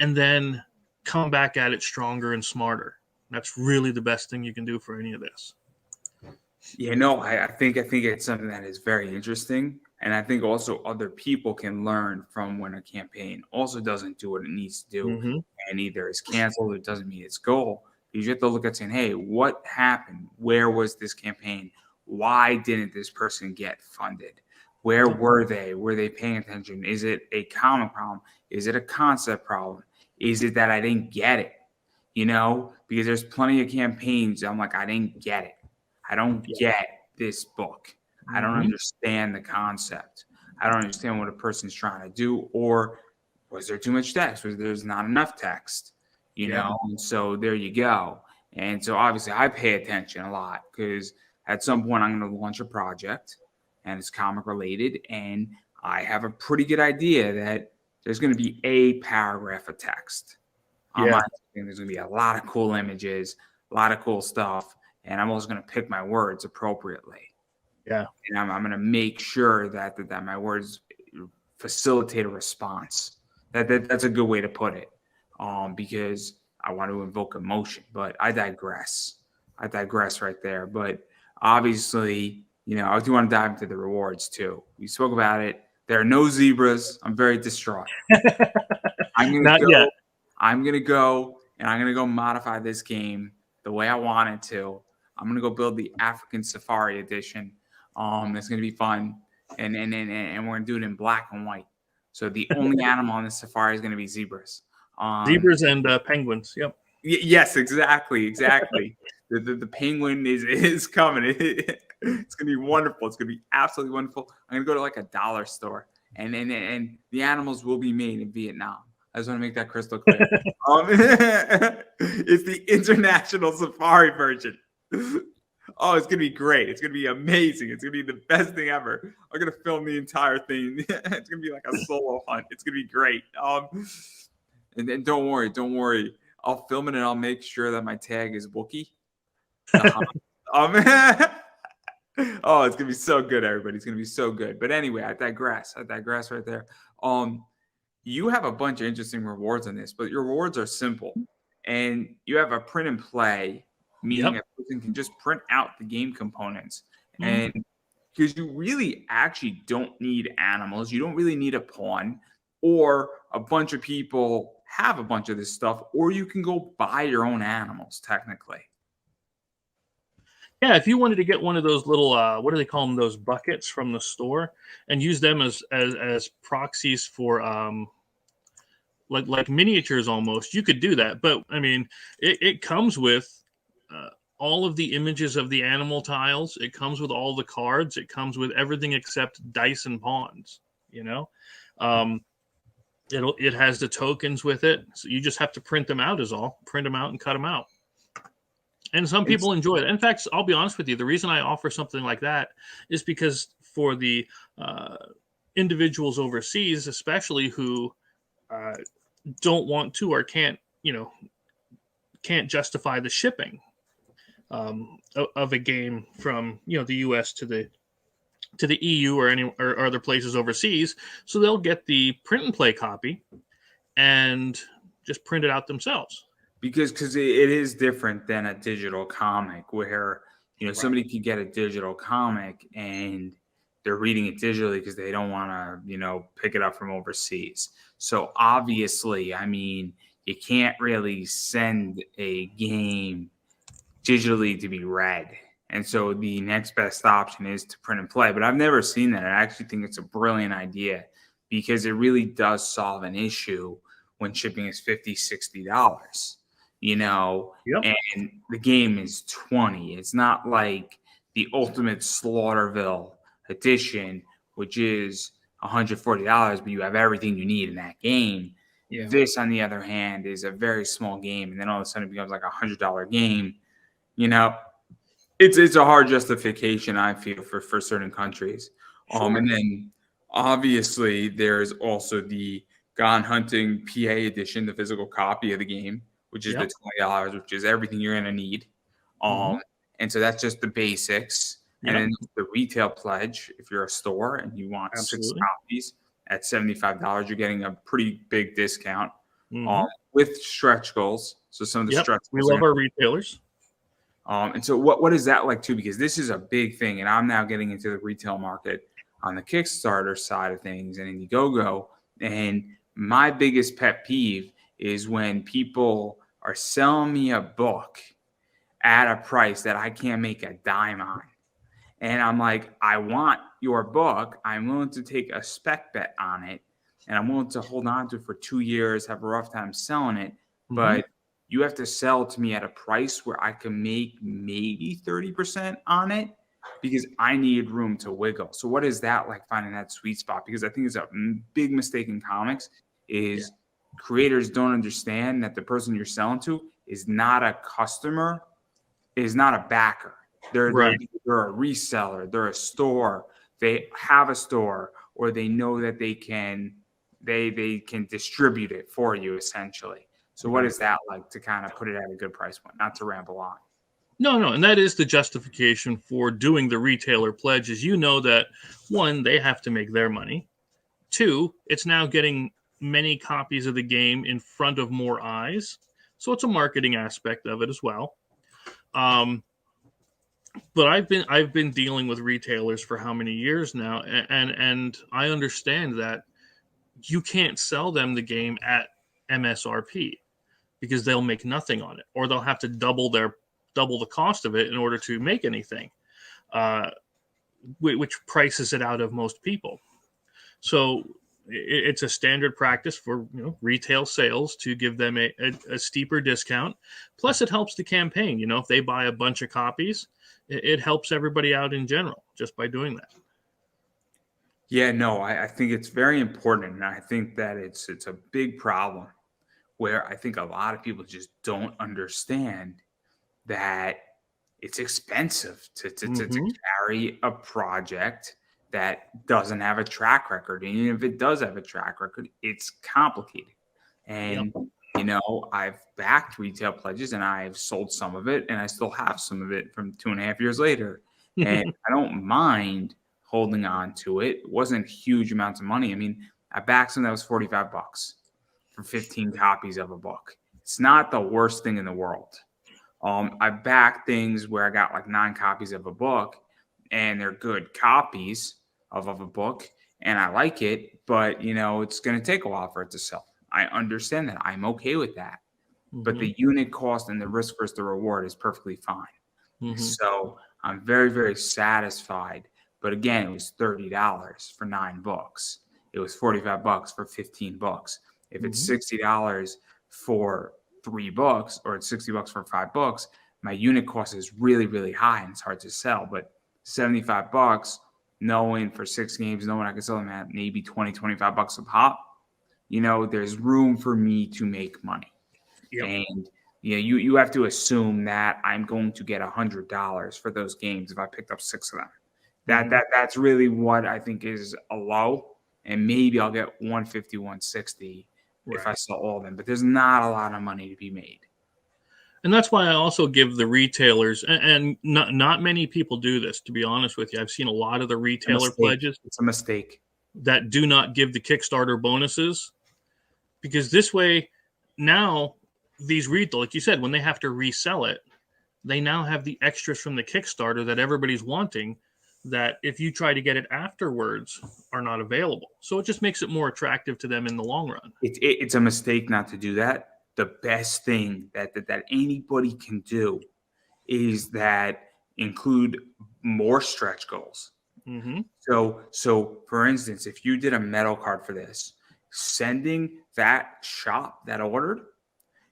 and then come back at it stronger and smarter. That's really the best thing you can do for any of this. Yeah, no, I think it's something that is very interesting. And I think also other people can learn from when a campaign also doesn't do what it needs to do, and either is canceled or doesn't meet its goal. You have to look at saying, hey, what happened? Where was this campaign? Why didn't this person get funded? Where were they? Were they paying attention? Is it a common problem? Is it a concept problem? Is it that I didn't get it? Because there's plenty of campaigns. I'm like, I didn't get it. I don't get this book. I don't understand the concept. I don't understand what a person's trying to do. Or was there too much text? Was there's not enough text? And so there you go. And so obviously I pay attention a lot because at some point I'm going to launch a project and it's comic related. And I have a pretty good idea that there's going to be a paragraph of text. There's going to be a lot of cool images, a lot of cool stuff. And I'm also going to pick my words appropriately. Yeah. And I'm going to make sure that my words facilitate a response. That's a good way to put it. Because I want to invoke emotion, but I digress right there. But obviously, I do want to dive into the rewards too. We spoke about it. There are no zebras. I'm very distraught. I'm going to go and I'm going to go modify this game the way I want it to. I'm going to go build the African Safari edition. That's going to be fun. And we're going to do it in black and white. So the only animal on the safari is going to be zebras. Zebras and penguins. Yep. Yes, exactly. The penguin is coming. It's going to be wonderful. It's going to be absolutely wonderful. I'm going to go to like a dollar store, and the animals will be made in Vietnam. I just want to make that crystal clear. It's the international safari version. Oh, it's going to be great. It's going to be amazing. It's going to be the best thing ever. I'm going to film the entire thing. It's going to be like a solo hunt. It's going to be great. And then don't worry. I'll film it and I'll make sure that my tag is Wookiee. Oh, it's going to be so good, everybody. It's going to be so good. But anyway, I digress right there. You have a bunch of interesting rewards on this, but your rewards are simple. And you have a print and play, meaning a person can just print out the game components. And because you really actually don't need animals. You don't really need a pawn, or a bunch of people have a bunch of this stuff, or you can go buy your own animals technically. Yeah, if you wanted to get one of those little what do they call them, those buckets from the store, and use them as proxies for like miniatures almost, you could do that. But I mean, it comes with all of the images of the animal tiles. It comes with all the cards. It comes with everything except dice and pawns. It has the tokens with it, so you just have to print them out. Is all. Print them out and cut them out. And some people enjoy it. In fact, I'll be honest with you. The reason I offer something like that is because for the individuals overseas, especially who don't want to or can't justify the shipping of a game from the U.S. to the EU or other places overseas, so they'll get the print and play copy and just print it out themselves. Because it is different than a digital comic where somebody can get a digital comic and they're reading it digitally because they don't want to pick it up from overseas. So obviously, I mean, you can't really send a game digitally to be read. And so the next best option is to print and play. But I've never seen that. I actually think it's a brilliant idea because it really does solve an issue when shipping is $50, $60, and the game is $20. It's not like the Ultimate Slaughterville edition, which is $140, but you have everything you need in that game. Yeah. This, on the other hand, is a very small game, and then all of a sudden it becomes like $100 game, It's a hard justification, I feel, for certain countries. Sure. And then obviously there's also the Gone Hunting PA edition, the physical copy of the game, which is the Yep. $20, which is everything you're gonna need. Um, Hmm. and so that's just the basics. And Yep. then the retail pledge, if you're a store and you want 6 Absolutely. copies at $75, you're getting a pretty big discount. Hmm. With stretch goals. So some of the Yep. stretch We goals are love our retailers. and so what is that like too? Because this is a big thing, and I'm now getting into the retail market on the Kickstarter side of things and Indiegogo. And my biggest pet peeve is when people are selling me a book at a price that I can't make a dime on. And I'm like, I want your book. I'm willing to take a spec bet on it, and I'm willing to hold on to it for 2 years, have a rough time selling it. Hmm. But you have to sell to me at a price where I can make maybe 30% on it because I need room to wiggle. So what is that like, finding that sweet spot? Because I think it's a big mistake in comics Yeah. is creators don't understand that the person you're selling to is not a customer, is not a backer. Right. They're a reseller. They're a store. They have a store, or they know that they can distribute it for you essentially. So what Right. is that like to kind of put it at a good price point? Not to ramble on. No, no, and that is the justification for doing the retailer pledge. Is you know that one, they have to make their money. Two, it's now getting many copies of the game in front of more eyes, so it's a marketing aspect of it as well. Um, but I've been dealing with retailers for how many years now, and I understand that you can't sell them the game at MSRP because they'll make nothing on it, or they'll have to double the cost of it in order to make anything, uh, which prices it out of most people. So it's a standard practice for retail sales to give them a steeper discount. Plus, it helps the campaign. If they buy a bunch of copies, it helps everybody out in general just by doing that. Yeah, no, I think it's very important, and I think that it's a big problem where I think a lot of people just don't understand that it's expensive to Hmm. carry a project that doesn't have a track record. And even if it does have a track record, it's complicated. Yep. And, I've backed retail pledges and I've sold some of it and I still have some of it from 2.5 years later. And I don't mind holding on to it. It wasn't huge amounts of money. I mean, I backed some that was $45 for 15 copies of a book. It's not the worst thing in the world. I back things where I got like 9 copies of a book, and they're good copies of a book, and I like it, but it's going to take a while for it to sell. I understand that. I'm okay with that. But Hmm. the unit cost and the risk versus the reward is perfectly fine. Hmm. So I'm very, very satisfied. But again, it was $30 for 9 books. It was $45 for 15 books. If it's Hmm. $60 for 3 books, or it's $60 for 5 books, my unit cost is really, really high and it's hard to sell. But $75, knowing for 6 games, knowing I can sell them at maybe 20, $25 a pop, there's room for me to make money. Yep. And you have to assume that I'm going to get $100 for those games if I picked up 6 of them. Hmm. That's really what I think is a low, and maybe I'll get 150, 160 if I Right. sell all of them. But there's not a lot of money to be made. And that's why I also give the retailers, and not many people do this, to be honest with you. I've seen a lot of the A retailer mistake. pledges It's a mistake. that do not give the Kickstarter bonuses, because this way, now these retail, like you said, when they have to resell it, they now have the extras from the Kickstarter that everybody's wanting, that if you try to get it afterwards are not available. So it just makes it more attractive to them in the long run. It's a mistake not to do that. The best thing that anybody can do is that include more stretch goals. Hmm. So for instance, if you did a metal card for this, sending that shop that ordered,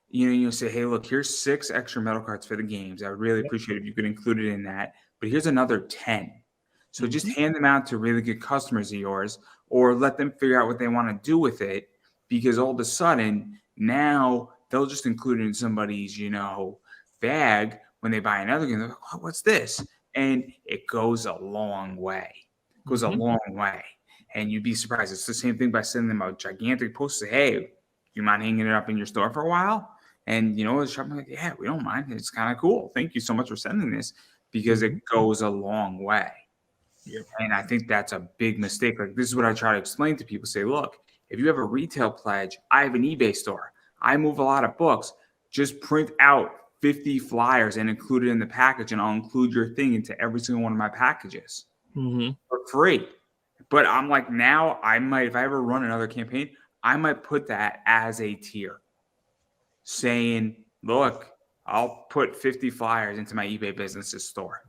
you'll say, hey, look, here's 6 extra metal cards for the games. I would really Yep. appreciate if you could include it in that. But here's another 10. So just Hmm. hand them out to really good customers of yours, or let them figure out what they want to do with it, because all of a sudden now they'll just include it in somebody's, bag when they buy another game, they're like, oh, what's this? And it goes a long way. It goes a long way. And you'd be surprised. It's the same thing by sending them a gigantic poster. Hey, you mind hanging it up in your store for a while? And, the shop like, yeah, we don't mind. It's kind of cool. Thank you so much for sending this, because it goes a long way. Yep. And I think that's a big mistake. Like, this is what I try to explain to people. Say, look, if you have a retail pledge, I have an eBay store. I move a lot of books. Just print out 50 flyers and include it in the package, and I'll include your thing into every single one of my packages for free. But I'm like, now I might, if I ever run another campaign, I might put that as a tier, saying, look, I'll put 50 flyers into my eBay business's store.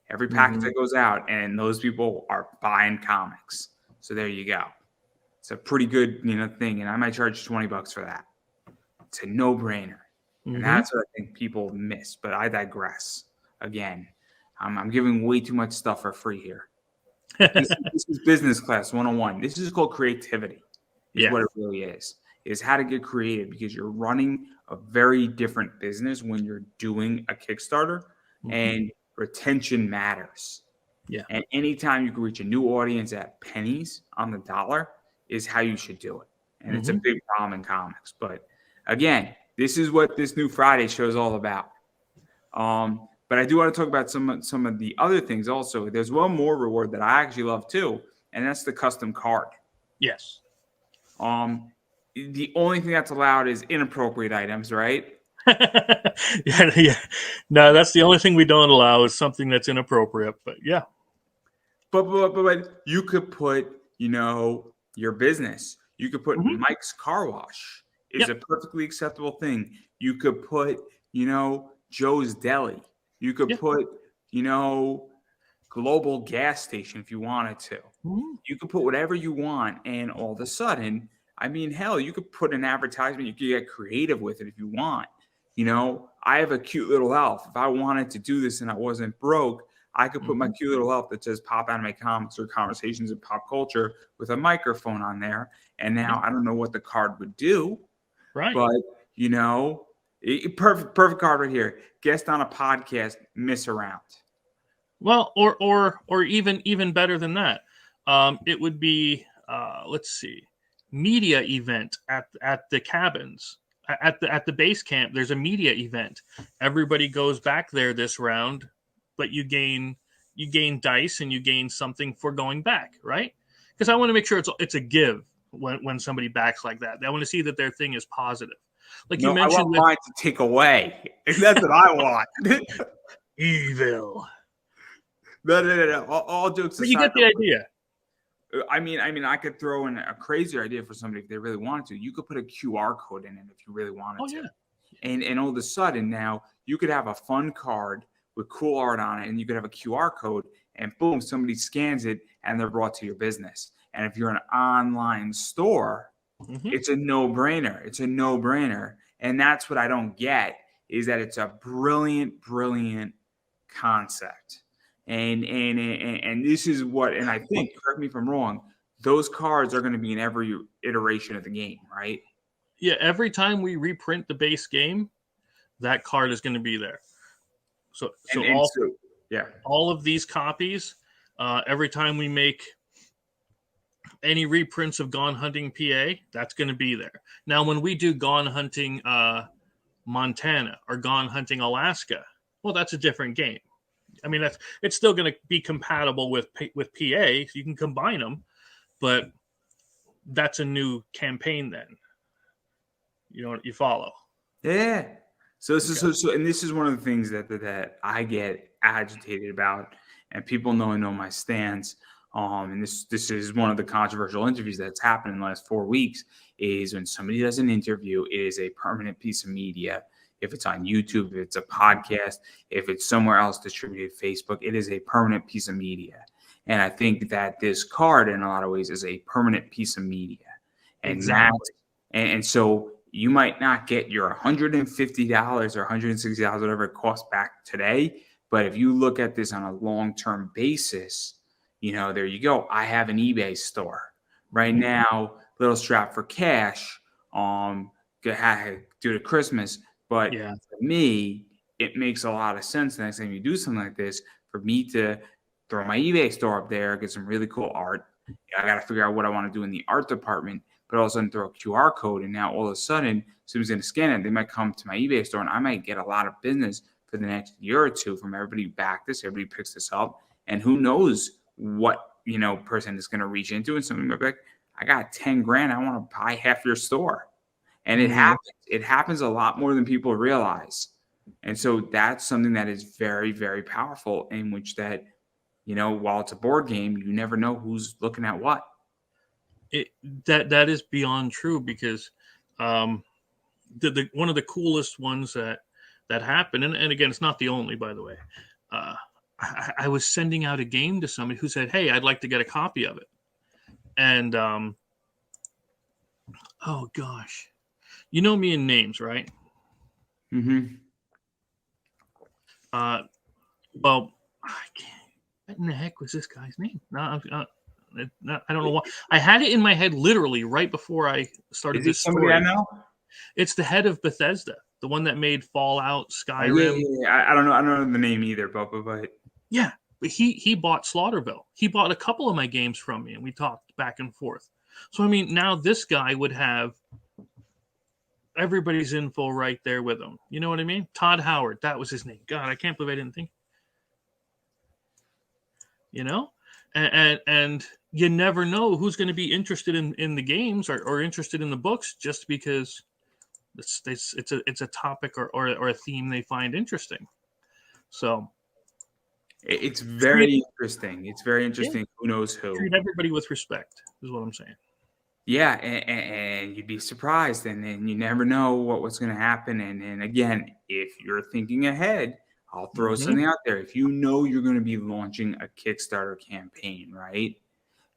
Every package that goes out, and those people are buying comics. So there you go. It's a pretty good, thing, and I might charge $20 for that. It's a no-brainer, and that's what I think people miss. But I digress. Again, I'm giving way too much stuff for free here. This is business class 101. This is called creativity. Is what it really is how to get creative, because you're running a very different business when you're doing a Kickstarter, and retention matters. Yeah. And anytime you can reach a new audience at pennies on the dollar is how you should do it. And it's a big problem in comics. But again, this is what this new Friday show is all about. But I do want to talk about some of the other things also. There's one more reward that I actually love too, and that's the custom card. Yes. The only thing that's allowed is inappropriate items, right? Yeah. No, that's the only thing we don't allow is something that's inappropriate. But yeah. But you could put, your business. You could put Mike's Car Wash is a perfectly acceptable thing. You could put, Joe's Deli. You could put, Global Gas Station if you wanted to. You could put whatever you want, and all of a sudden, I mean, hell, you could put an advertisement. You could get creative with it if you want. I have a cute little elf. If I wanted to do this and I wasn't broke, I could put my cute little elf that says Pop Anime Comics or Conversations in Pop Culture with a microphone on there. And now I don't know what the card would do. Right. But, perfect card right here. Guest on a podcast, miss around. Well, or even better than that. It would be, let's see, media event at the cabins. At the base camp, there's a media event. Everybody goes back there this round, but you gain dice and you gain something for going back, right? Because I want to make sure it's a give when somebody backs like that. I want to see that their thing is positive. Like you mentioned, I want mine to take away. That's what I want. Evil. No. All jokes aside, But you get the idea. I mean, I could throw in a crazier idea for somebody if they really wanted to. You could put a QR code in it if you really wanted to. And all of a sudden now you could have a fun card with cool art on it, and you could have a QR code, and boom, somebody scans it and they're brought to your business. And if you're an online store, it's a no-brainer. It's a no-brainer. And that's what I don't get, is that it's a brilliant, brilliant concept. And this is what, and I think, correct me if I'm wrong, those cards are going to be in every iteration of the game, right? Yeah, every time we reprint the base game, that card is going to be there. So all of these copies, every time we make any reprints of Gone Hunting PA, that's going to be there. Now, when we do Gone Hunting Montana or Gone Hunting Alaska, well, that's a different game. I mean, it's still going to be compatible with PA. You can combine them, but that's a new campaign then. You follow. Yeah. So this is and this is one of the things that I get agitated about, and people know my stance. And this is one of the controversial interviews that's happened in the last 4 weeks, is when somebody does an interview, it is a permanent piece of media. If it's on YouTube, if it's a podcast, if it's somewhere else distributed, Facebook, it is a permanent piece of media. And I think that this card, in a lot of ways, is a permanent piece of media. And exactly. And so you might not get your $150 or $160, whatever it costs, back today. But if you look at this on a long-term basis, there you go. I have an eBay store right now, little strap for cash, due to Christmas. But for me, it makes a lot of sense the next time you do something like this for me to throw my eBay store up there, get some really cool art. I got to figure out what I want to do in the art department, but all of a sudden throw a QR code, and now all of a sudden someone's going to scan it. They might come to my eBay store, and I might get a lot of business for the next year or two from everybody who backed this, everybody picks this up, and who knows what person is going to reach into, and somebody might be like, I got 10 grand, I want to buy half your store. And it happens. It happens a lot more than people realize. And so that's something that is very, very powerful, in which that, while it's a board game, you never know who's looking at what. That is beyond true, because one of the coolest ones that happened, and again, it's not the only, by the way. I was sending out a game to somebody who said, "Hey, I'd like to get a copy of it," and oh gosh, you know me in names, right? Mm-hmm. Well, I can't. What in the heck was this guy's name? No, I don't know why. I had it in my head literally right before I started this story. Somebody I know? It's the head of Bethesda, the one that made Fallout, Skyrim. Yeah. I don't know the name either, but yeah, but he bought Slaughterville. He bought a couple of my games from me, and we talked back and forth. So I mean, now this guy would have everybody's info right there with him. You know what I mean? Todd Howard, that was his name. God, I can't believe I didn't think. And you never know who's going to be interested in the games or interested in the books just because it's a topic or a theme they find interesting. So it's very interesting. It's very interesting. Yeah. Who knows who? Treat everybody with respect is what I'm saying. Yeah, and you'd be surprised, and you never know what's going to happen. And again, if you're thinking ahead, I'll throw something out there. If you know you're going to be launching a Kickstarter campaign, right?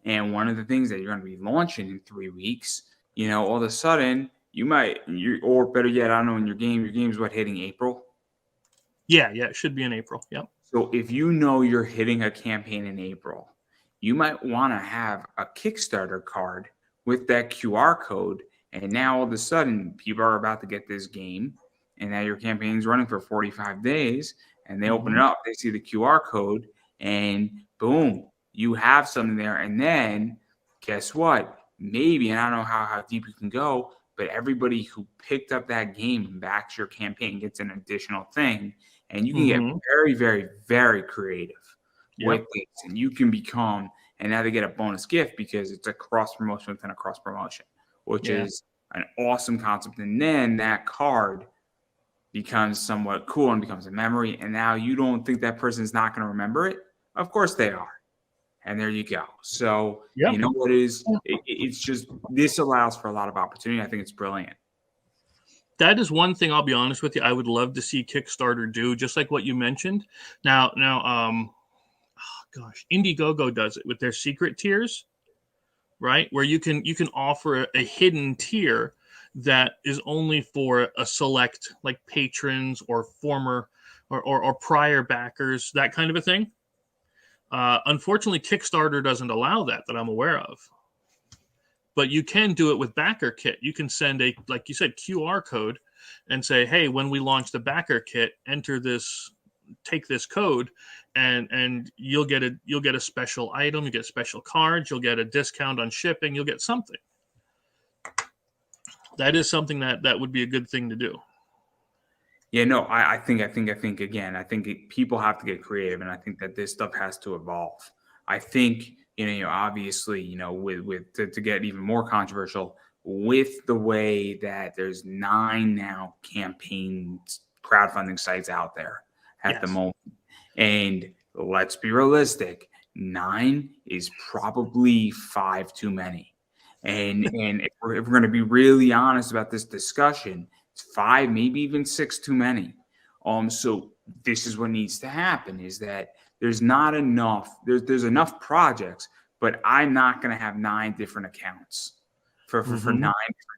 And one of the things that you're going to be launching in 3 weeks, all of a sudden or better yet, I don't know, in your game's what, hitting April? Yeah, it should be in April. Yep. So if you know you're hitting a campaign in April, you might want to have a Kickstarter card with that QR code. And now all of a sudden people are about to get this game, and now your campaign's running for 45 days, and they open it up, they see the QR code, and boom, you have something there. And then guess what? Maybe, and I don't know how deep you can go, but everybody who picked up that game and backs your campaign gets an additional thing. And you can get very, very, very creative with this. And you can become, and now they get a bonus gift because it's a cross promotion within a cross promotion, which is an awesome concept. And then that card becomes somewhat cool and becomes a memory. And now you don't think that person's not going to remember it. Of course they are. And there you go. So, you know what it's just, this allows for a lot of opportunity. I think it's brilliant. That is one thing, I'll be honest with you, I would love to see Kickstarter do, just like what you mentioned. Now, Indiegogo does it with their secret tiers, right? Where you can offer a hidden tier that is only for a select, like patrons or former or prior backers, that kind of a thing. Unfortunately, Kickstarter doesn't allow that I'm aware of. But you can do it with Backer Kit. You can send a, like you said, QR code and say, hey, when we launch the Backer Kit, enter this, take this code, and you'll get a special item, you get special cards, you'll get a discount on shipping, you'll get something. That is something that would be a good thing to do. Yeah, no, I think again, people have to get creative, and I think that this stuff has to evolve. I think, obviously, with to get even more controversial, with the way that there's 9 now campaign crowdfunding sites out there at the moment. And let's be realistic, 9 is probably 5 too many. And if we're going to be really honest about this discussion, it's 5, maybe even 6 too many. So this is what needs to happen, is that there's not enough. There's enough projects, but I'm not going to have 9 different accounts for 9 different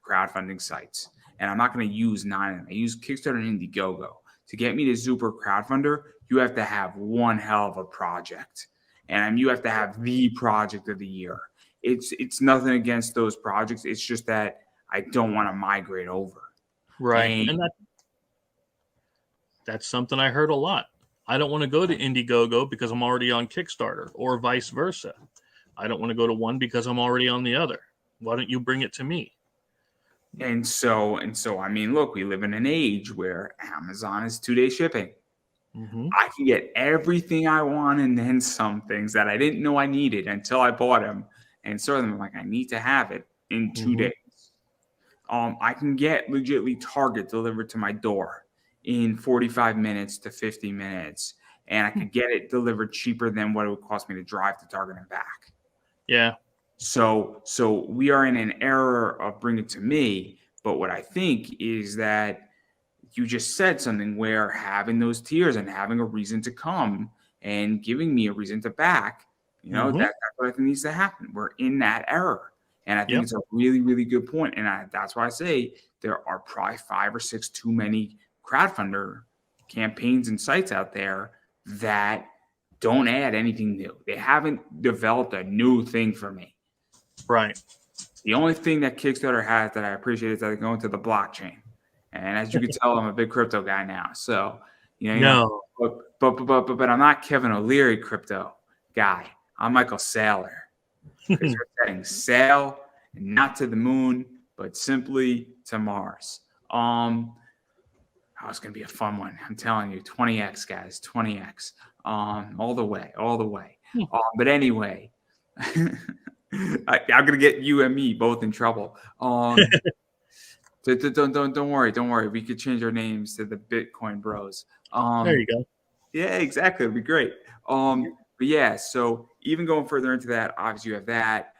crowdfunding sites. And I'm not going to use 9 of them. I use Kickstarter and Indiegogo. To get me to Super Crowdfunder, you have to have one hell of a project. And you have to have the project of the year. It's nothing against those projects. It's just that I don't want to migrate over. Right. And That's something I heard a lot. I don't want to go to Indiegogo because I'm already on Kickstarter, or vice versa. I don't want to go to one because I'm already on the other. Why don't you bring it to me? And so, I mean, look, we live in an age where Amazon is 2-day shipping. Mm-hmm. I can get everything I want and then some things that I didn't know I needed until I bought them and saw them. I'm like, I need to have it in 2 days. I can get legitly Target delivered to my door in 45 minutes to 50 minutes. And I could get it delivered cheaper than what it would cost me to drive to Target and back. Yeah. So we are in an era of bring it to me. But what I think is that you just said something where having those tiers and having a reason to come and giving me a reason to back, that's what I think needs to happen. We're in that era. And I think it's a really, really good point. And that's why I say there are probably 5 or 6 too many crowdfunder campaigns and sites out there that don't add anything new. They haven't developed a new thing for me. Right. The only thing that Kickstarter has that I appreciate is that they go into the blockchain. And as you can tell, I'm a big crypto guy now. So, but I'm not Kevin O'Leary crypto guy. I'm Michael Saylor. Because we're setting sail not to the moon, but simply to Mars. It's going to be a fun one. I'm telling you, 20x, guys, 20x. All the way. But anyway, I'm going to get you and me both in trouble. Don't worry. We could change our names to the Bitcoin Bros. There you go. Yeah, exactly. It'd be great. But yeah, so even going further into that, obviously you have that.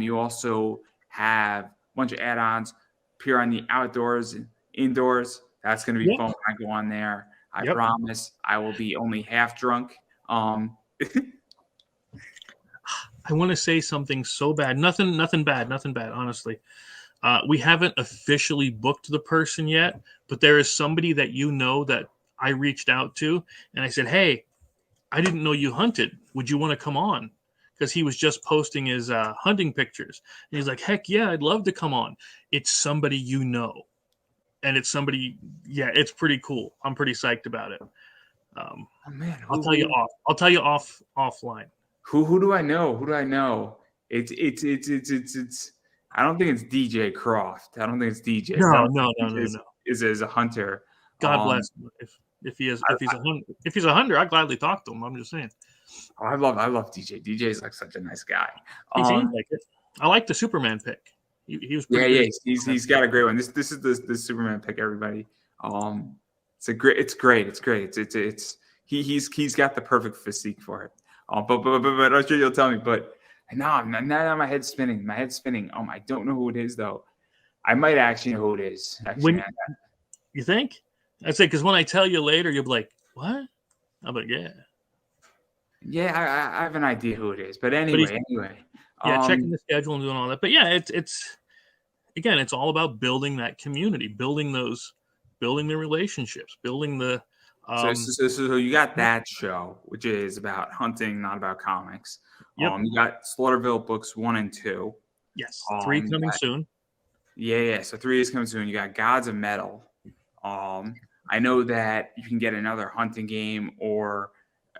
You also have a bunch of add-ons appear on the outdoors, indoors. That's going to be fun when I go on there. I promise I will be only half drunk. I want to say something so bad. Nothing bad. Honestly, we haven't officially booked the person yet, but there is somebody that that I reached out to, and I said, "Hey, I didn't know you hunted. Would you want to come on?" Because he was just posting his hunting pictures. And he's like, "Heck yeah, I'd love to come on." It's somebody you know. And it's somebody, it's pretty cool. I'm pretty psyched about it. I'll tell you offline. Who do I know? It's I don't think it's DJ Croft. I don't think it's DJ. No. Is a hunter. God bless him. If he's a hunter, I'd gladly talk to him. I'm just saying. Oh, I love DJ. DJ is like such a nice guy. He seems like it. I like the Superman pick. He was pretty good. He's got a great one. This is the Superman pick, everybody. It's great. He's got the perfect physique for it. But I'm sure you'll tell me. But now my head's spinning. I don't know who it is though. I might actually know who it is. You think? I'd say because when I tell you later, you'll be like, "What?" I'm like, "Yeah." Yeah, I have an idea who it is. But anyway. Checking the schedule and doing all that. But yeah, it's all about building that community, building the relationships, building the. So you got that show, which is about hunting, not about comics. Yep. You got Slaughterville books 1 and 2. Yes, 3 coming soon. Yeah. So 3 is coming soon. You got Gods of Metal. I know that you can get another hunting game or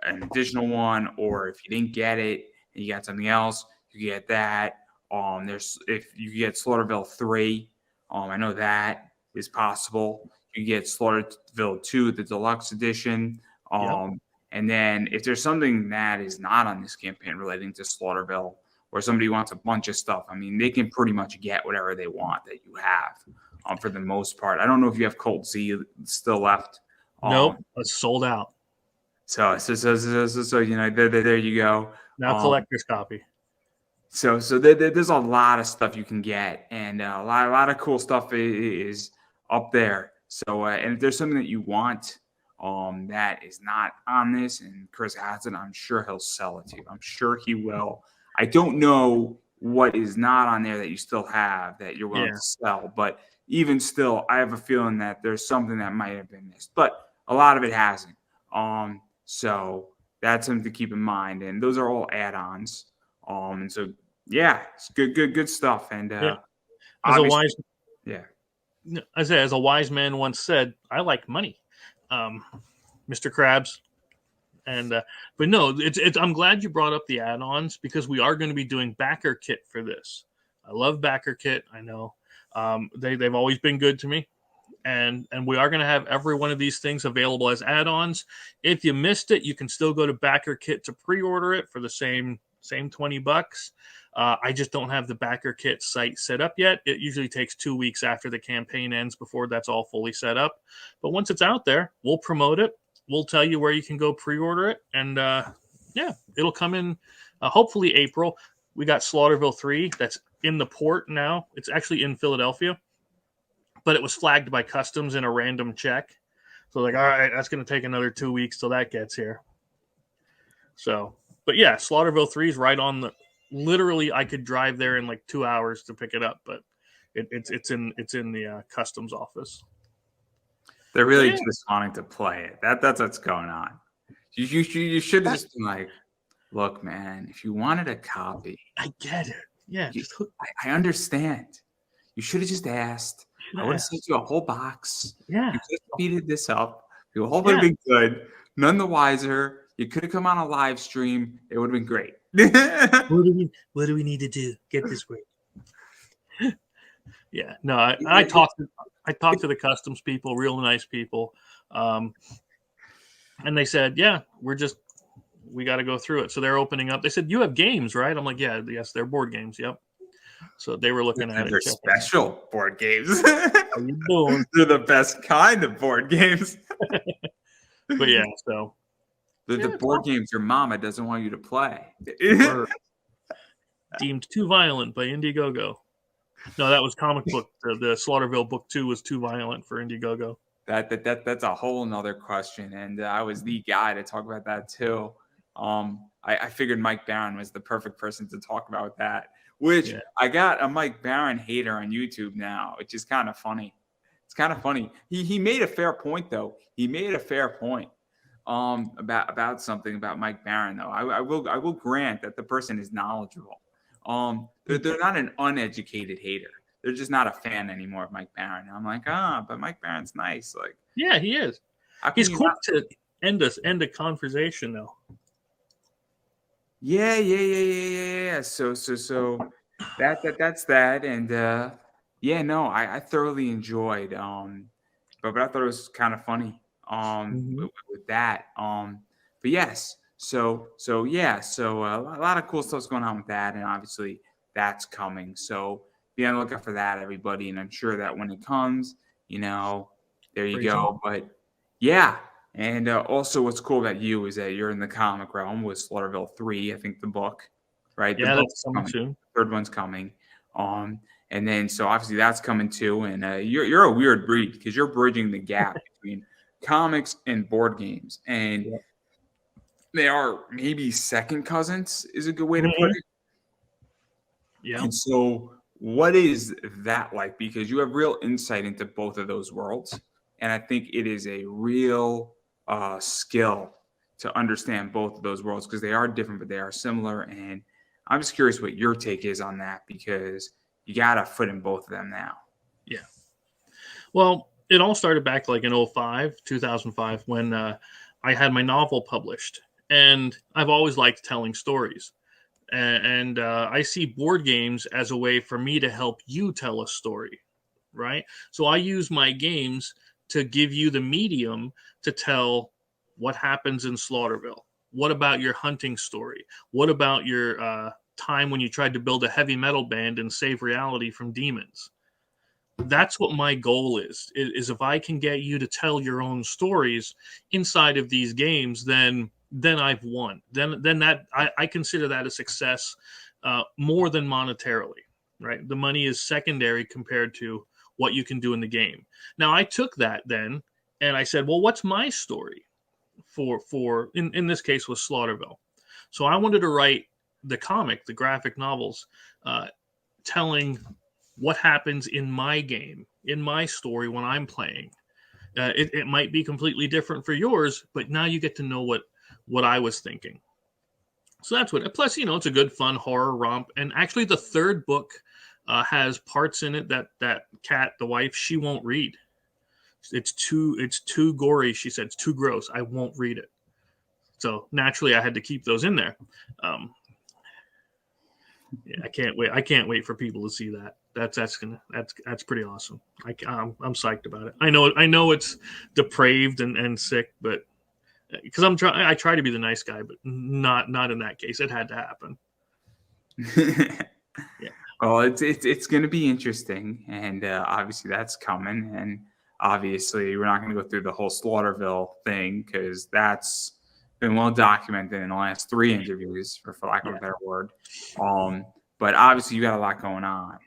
an additional one, or if you didn't get it and you got something else, you get that. If you get Slaughterville 3, I know that is possible. You get Slaughterville 2, the deluxe edition. And then if there's something that is not on this campaign relating to Slaughterville, or somebody wants a bunch of stuff, I mean, they can pretty much get whatever they want that you have. For the most part, I don't know if you have Colt Z still left. Nope, it's sold out. So there you go. Now collector's copy. So there's a lot of stuff you can get, and a lot of cool stuff is up there. So and if there's something that you want, that is not on this, and Chris has it, I'm sure he'll sell it to you. I'm sure he will. I don't know what is not on there that you still have that you're willing to sell, but even still, I have a feeling that there's something that might have been missed, but a lot of it hasn't. So that's something to keep in mind, and those are all add-ons. And so it's good stuff. And as a wise man once said, I like money. Mr. Krabs. And but no, it's. I'm glad you brought up the add-ons because we are going to be doing backer kit for this. I love backer kit. I know they've always been good to me, and we are going to have every one of these things available as add-ons. If you missed it, you can still go to backer kit to pre-order it for the same $20. I just don't have the backer kit site set up yet. It usually takes 2 weeks after the campaign ends before that's all fully set up. But once it's out there, we'll promote it. We'll tell you where you can go pre-order it, and it'll come in hopefully April. We got Slaughterville 3 that's in the port now. It's actually in Philadelphia, but it was flagged by customs in a random check. So like, all right, that's going to take another 2 weeks till that gets here. So, but yeah, Slaughterville 3 is right on the. Literally, I could drive there in like 2 hours to pick it up, but it's in the customs office. They're really just wanting to play it. That's what's going on. You should have just been like, look, man, if you wanted a copy, I get it. Yeah, I understand. You should have just asked. I would have sent you a whole box. Yeah, you could have speeded this up. Your whole would have been good. None the wiser. You could have come on a live stream. It would have been great. What do we need to do? Get this right. Yeah, no, I talked to the customs people, real nice people, and they said, yeah, we got to go through it. So they're opening up. They said, you have games, right? I'm like, yeah, yes, they're board games. Yep. So they were looking at it. They're special board games. How you doing? They're the best kind of board games. But yeah, so the board games your mama doesn't want you to play. Deemed too violent by Indiegogo. No, that was comic book. The Slaughterville book 2 was too violent for Indiegogo. That's a whole nother question, and I was the guy to talk about that too. I figured Mike Barron was the perfect person to talk about that. Which I got a Mike Barron hater on YouTube now, which is kind of funny. It's kind of funny. He made a fair point though. He made a fair point about something about Mike Barron though. I will grant that the person is knowledgeable. They're not an uneducated hater. They're just not a fan anymore of Mike Barron. And I'm like, but Mike Barron's nice. Like, yeah, he is. He's quick to end a conversation though. Yeah. So that's that. And I thoroughly enjoyed. But I thought it was kind of funny. With that. But yes. So a lot of cool stuff's going on with that, and obviously that's coming. So be on the lookout for that, everybody. And I'm sure that when it comes, there you go. But yeah. And also what's cool about you is that you're in the comic realm with Slaughterville 3, I think the book, right? Yeah, that's coming soon. Third one's coming. And then so obviously that's coming too. And you're a weird breed because you're bridging the gap between comics and board games. And they are maybe second cousins is a good way to put it. Yeah. And so what is that like? Because you have real insight into both of those worlds. And I think it is a real skill to understand both of those worlds because they are different, but they are similar. And I'm just curious what your take is on that because you got a foot in both of them now. Yeah. Well, it all started back like in 2005, when I had my novel published. And I've always liked telling stories. And I see board games as a way for me to help you tell a story, right? So I use my games to give you the medium to tell what happens in Slaughterville. What about your hunting story? What about your time when you tried to build a heavy metal band and save reality from demons? That's what my goal is if I can get you to tell your own stories inside of these games, then I've won. Then that I consider that a success more than monetarily, right? The money is secondary compared to what you can do in the game. Now I took that then and I said, well, what's my story for in this case was Slaughterville. So I wanted to write the comic, the graphic novels, telling what happens in my game, in my story when I'm playing. It might be completely different for yours, but now you get to know what I was thinking. So that's what. Plus, it's a good, fun horror romp. And actually, the third book has parts in it that Kat, the wife, she won't read. It's too gory. She said it's too gross. I won't read it. So naturally, I had to keep those in there. Yeah, I can't wait. I can't wait for people to see that. That's pretty awesome. I'm psyched about it. I know it's depraved and sick, but because I try to be the nice guy, but not in that case. It had to happen. Yeah. Well, it's going to be interesting, and obviously that's coming, and obviously we're not going to go through the whole Slaughterville thing because that's been well documented in the last 3 interviews, for lack of a better word. But obviously you got a lot going on,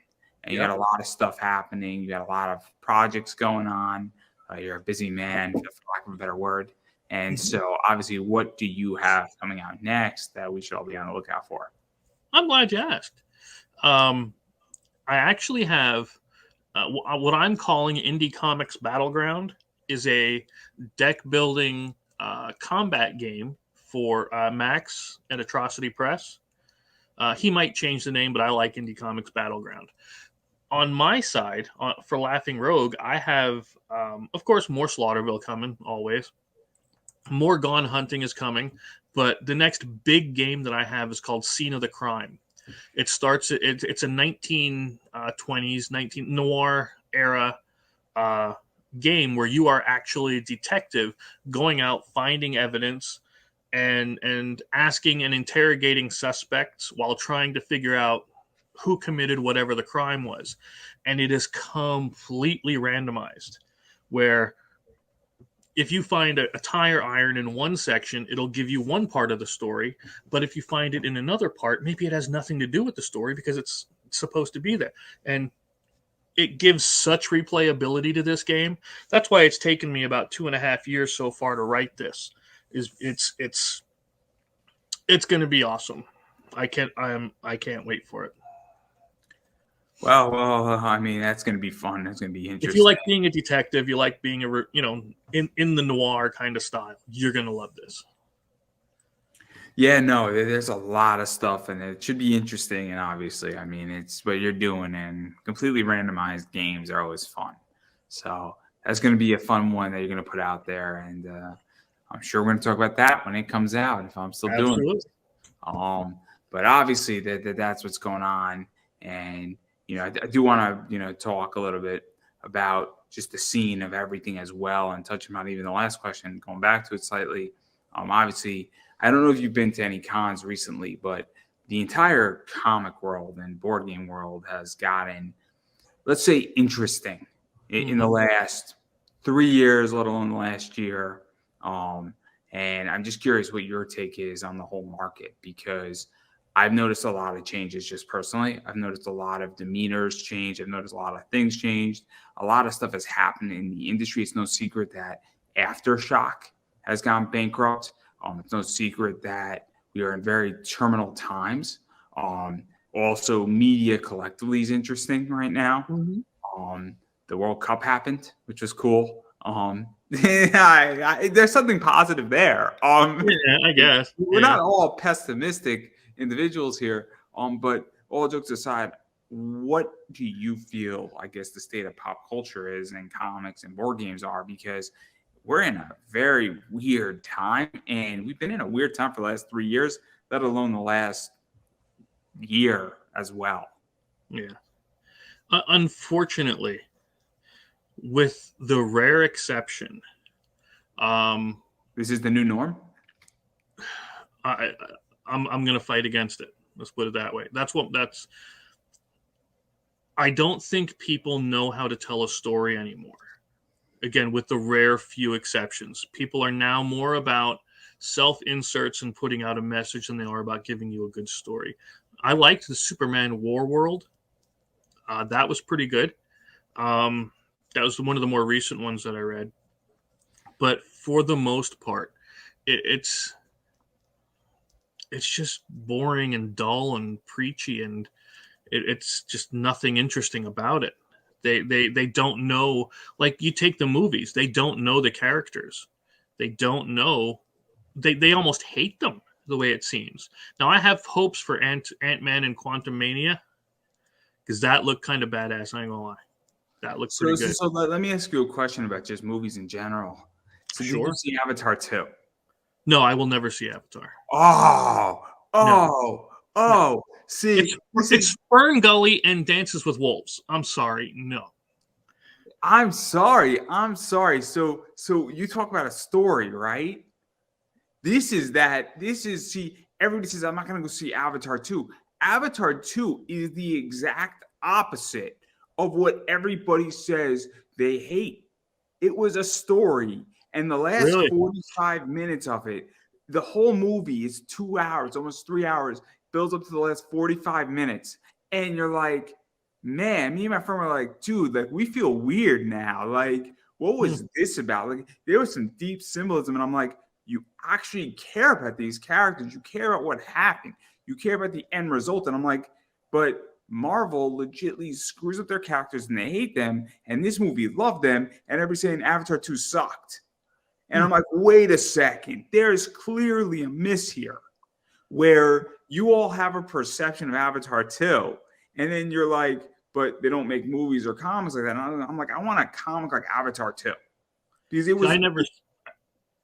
and you got a lot of stuff happening. You got a lot of projects going on. You're a busy man, for lack of a better word. And so obviously, what do you have coming out next that we should all be on the lookout for? I'm glad you asked. I actually have what I'm calling Indie Comics Battleground is a deck building combat game for Max at Atrocity Press. He might change the name, but I like Indie Comics Battleground. On my side, for Laughing Rogue, I have, of course, more Slaughterville coming, always. More Gone Hunting is coming, but the next big game that I have is called Scene of the Crime. It's a 1920s, 19 noir era game where you are actually a detective going out, finding evidence, and asking and interrogating suspects while trying to figure out who committed whatever the crime was. And it is completely randomized, where if you find a tire iron in one section, it'll give you one part of the story. But if you find it in another part, maybe it has nothing to do with the story because it's supposed to be there. And it gives such replayability to this game. That's why it's taken me about 2.5 years so far to write this. It's going to be awesome. I can't wait for it. Well, I mean, that's going to be fun. That's going to be interesting. If you like being a detective, you like being in the noir kind of style, you're going to love this. Yeah, no, there's a lot of stuff, and it should be interesting. And obviously, I mean, it's what you're doing, and completely randomized games are always fun. So that's going to be a fun one that you're going to put out there, and I'm sure we're going to talk about that when it comes out if I'm still doing it. But obviously, that's what's going on, and I do want to talk a little bit about just the scene of everything as well, and touching on even the last question, going back to it slightly. Obviously, I don't know if you've been to any cons recently, but the entire comic world and board game world has gotten, let's say, interesting in the last 3 years, let alone the last year. And I'm just curious what your take is on the whole market, because I've noticed a lot of changes just personally. I've noticed a lot of demeanors change. I've noticed a lot of things changed. A lot of stuff has happened in the industry. It's no secret that Aftershock has gone bankrupt. It's no secret that we are in very terminal times. Also, media collectively is interesting right now. The World Cup happened, which was cool. There's something positive there. Yeah, I guess. We're not all pessimistic individuals here. But all jokes aside, what do you feel, I guess, the state of pop culture is and comics and board games are? Because we're in a very weird time, and we've been in a weird time for the last 3 years, let alone the last year as well. Yeah. Unfortunately, with the rare exception, this is the new norm. I'm going to fight against it. Let's put it that way. I don't think people know how to tell a story anymore. Again, with the rare few exceptions, people are now more about self-inserts and putting out a message than they are about giving you a good story. I liked the Superman War World. That was pretty good. That was one of the more recent ones that I read. But for the most part, it's just boring and dull and preachy, and it's just nothing interesting about it. They don't know, like you take the movies, they don't know the characters. They don't know, they almost hate them the way it seems. Now I have hopes for Ant-Man and Quantumania because that looked kind of badass, I ain't gonna lie. That looked So, pretty so, good. so let me ask you a question about just movies in general. So, did you Sure. see Avatar 2? No, I will never see Avatar. Oh, No, oh, no. oh. See, this is It's Fern Gully and Dances with Wolves. I'm sorry, no. I'm sorry. I'm sorry. So you talk about a story, right? This is that. This is see. Everybody says I'm not going to go see Avatar 2. Avatar 2 is the exact opposite of what everybody says they hate. It was a story, and the last Really? 45 minutes of it, the whole movie is 2 hours, almost 3 hours, builds up to the last 45 minutes, and you're like, man, me and my friend were like, dude, like we feel weird now. Like, what Hmm. was this about? Like, there was some deep symbolism, and I'm like, you actually care about these characters. You care about what happened. You care about the end result. And I'm like, but Marvel legitly screws up their characters and they hate them. And this movie loved them. And everybody's saying Avatar 2 sucked. And I'm like, wait a second. There's clearly a miss here where you all have a perception of Avatar 2. And then you're like, but they don't make movies or comics like that. And I'm like, I want a comic like Avatar 2. Because it See, was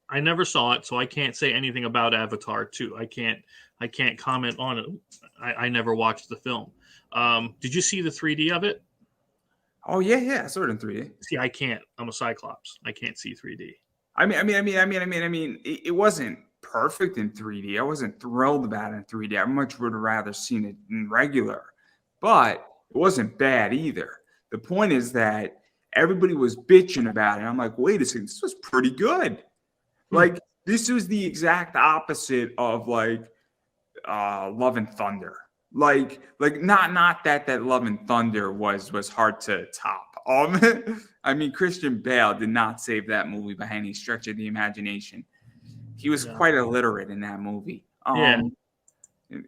I never saw it, so I can't say anything about Avatar 2. I can't comment on it. I never watched the film. Did you see the 3D of it? oh yeah, I saw it in 3D. See, I can't. I'm a Cyclops. I can't see 3D. It wasn't perfect in 3D. I wasn't thrilled about it in 3D. I much would have rather seen it in regular, but it wasn't bad either. The point is that everybody was bitching about it. I'm like, wait a second, this was pretty good. Like, this was the exact opposite of like Love and Thunder. Like not that Love and Thunder was hard to top. I mean, Christian Bale did not save that movie by any stretch of the imagination. He was Yeah. quite illiterate in that movie. Yeah.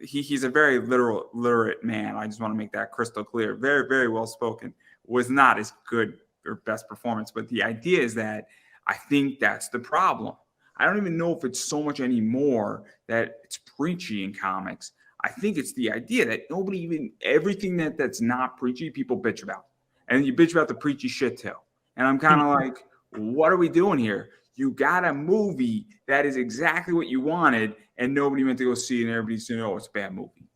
He's a very literate man. I just want to make that crystal clear. Very, very well spoken. Was not his good or best performance, but the idea is that I think that's the problem. I don't even know if it's so much anymore that it's preachy in comics. I think it's the idea that nobody even everything that's not preachy, people bitch about. And you bitch about the preachy shit too. And I'm kind of like, what are we doing here? You got a movie that is exactly what you wanted, and nobody went to go see it, and everybody's saying, oh, it's a bad movie.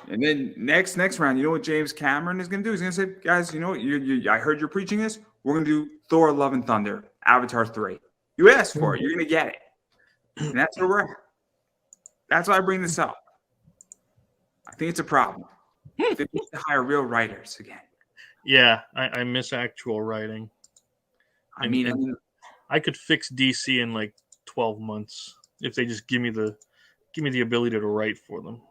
And then next round, you know what James Cameron is going to do? He's going to say, guys, you know what? I heard you're preaching this. We're going to do Thor: Love and Thunder, Avatar 3. You asked for it. You're going to get it. And that's where we're at. That's why I bring this up. I think it's a problem. I think we need to hire real writers again. Yeah, I miss actual writing. I mean, I could fix DC in like 12 months if they just give me the ability to write for them.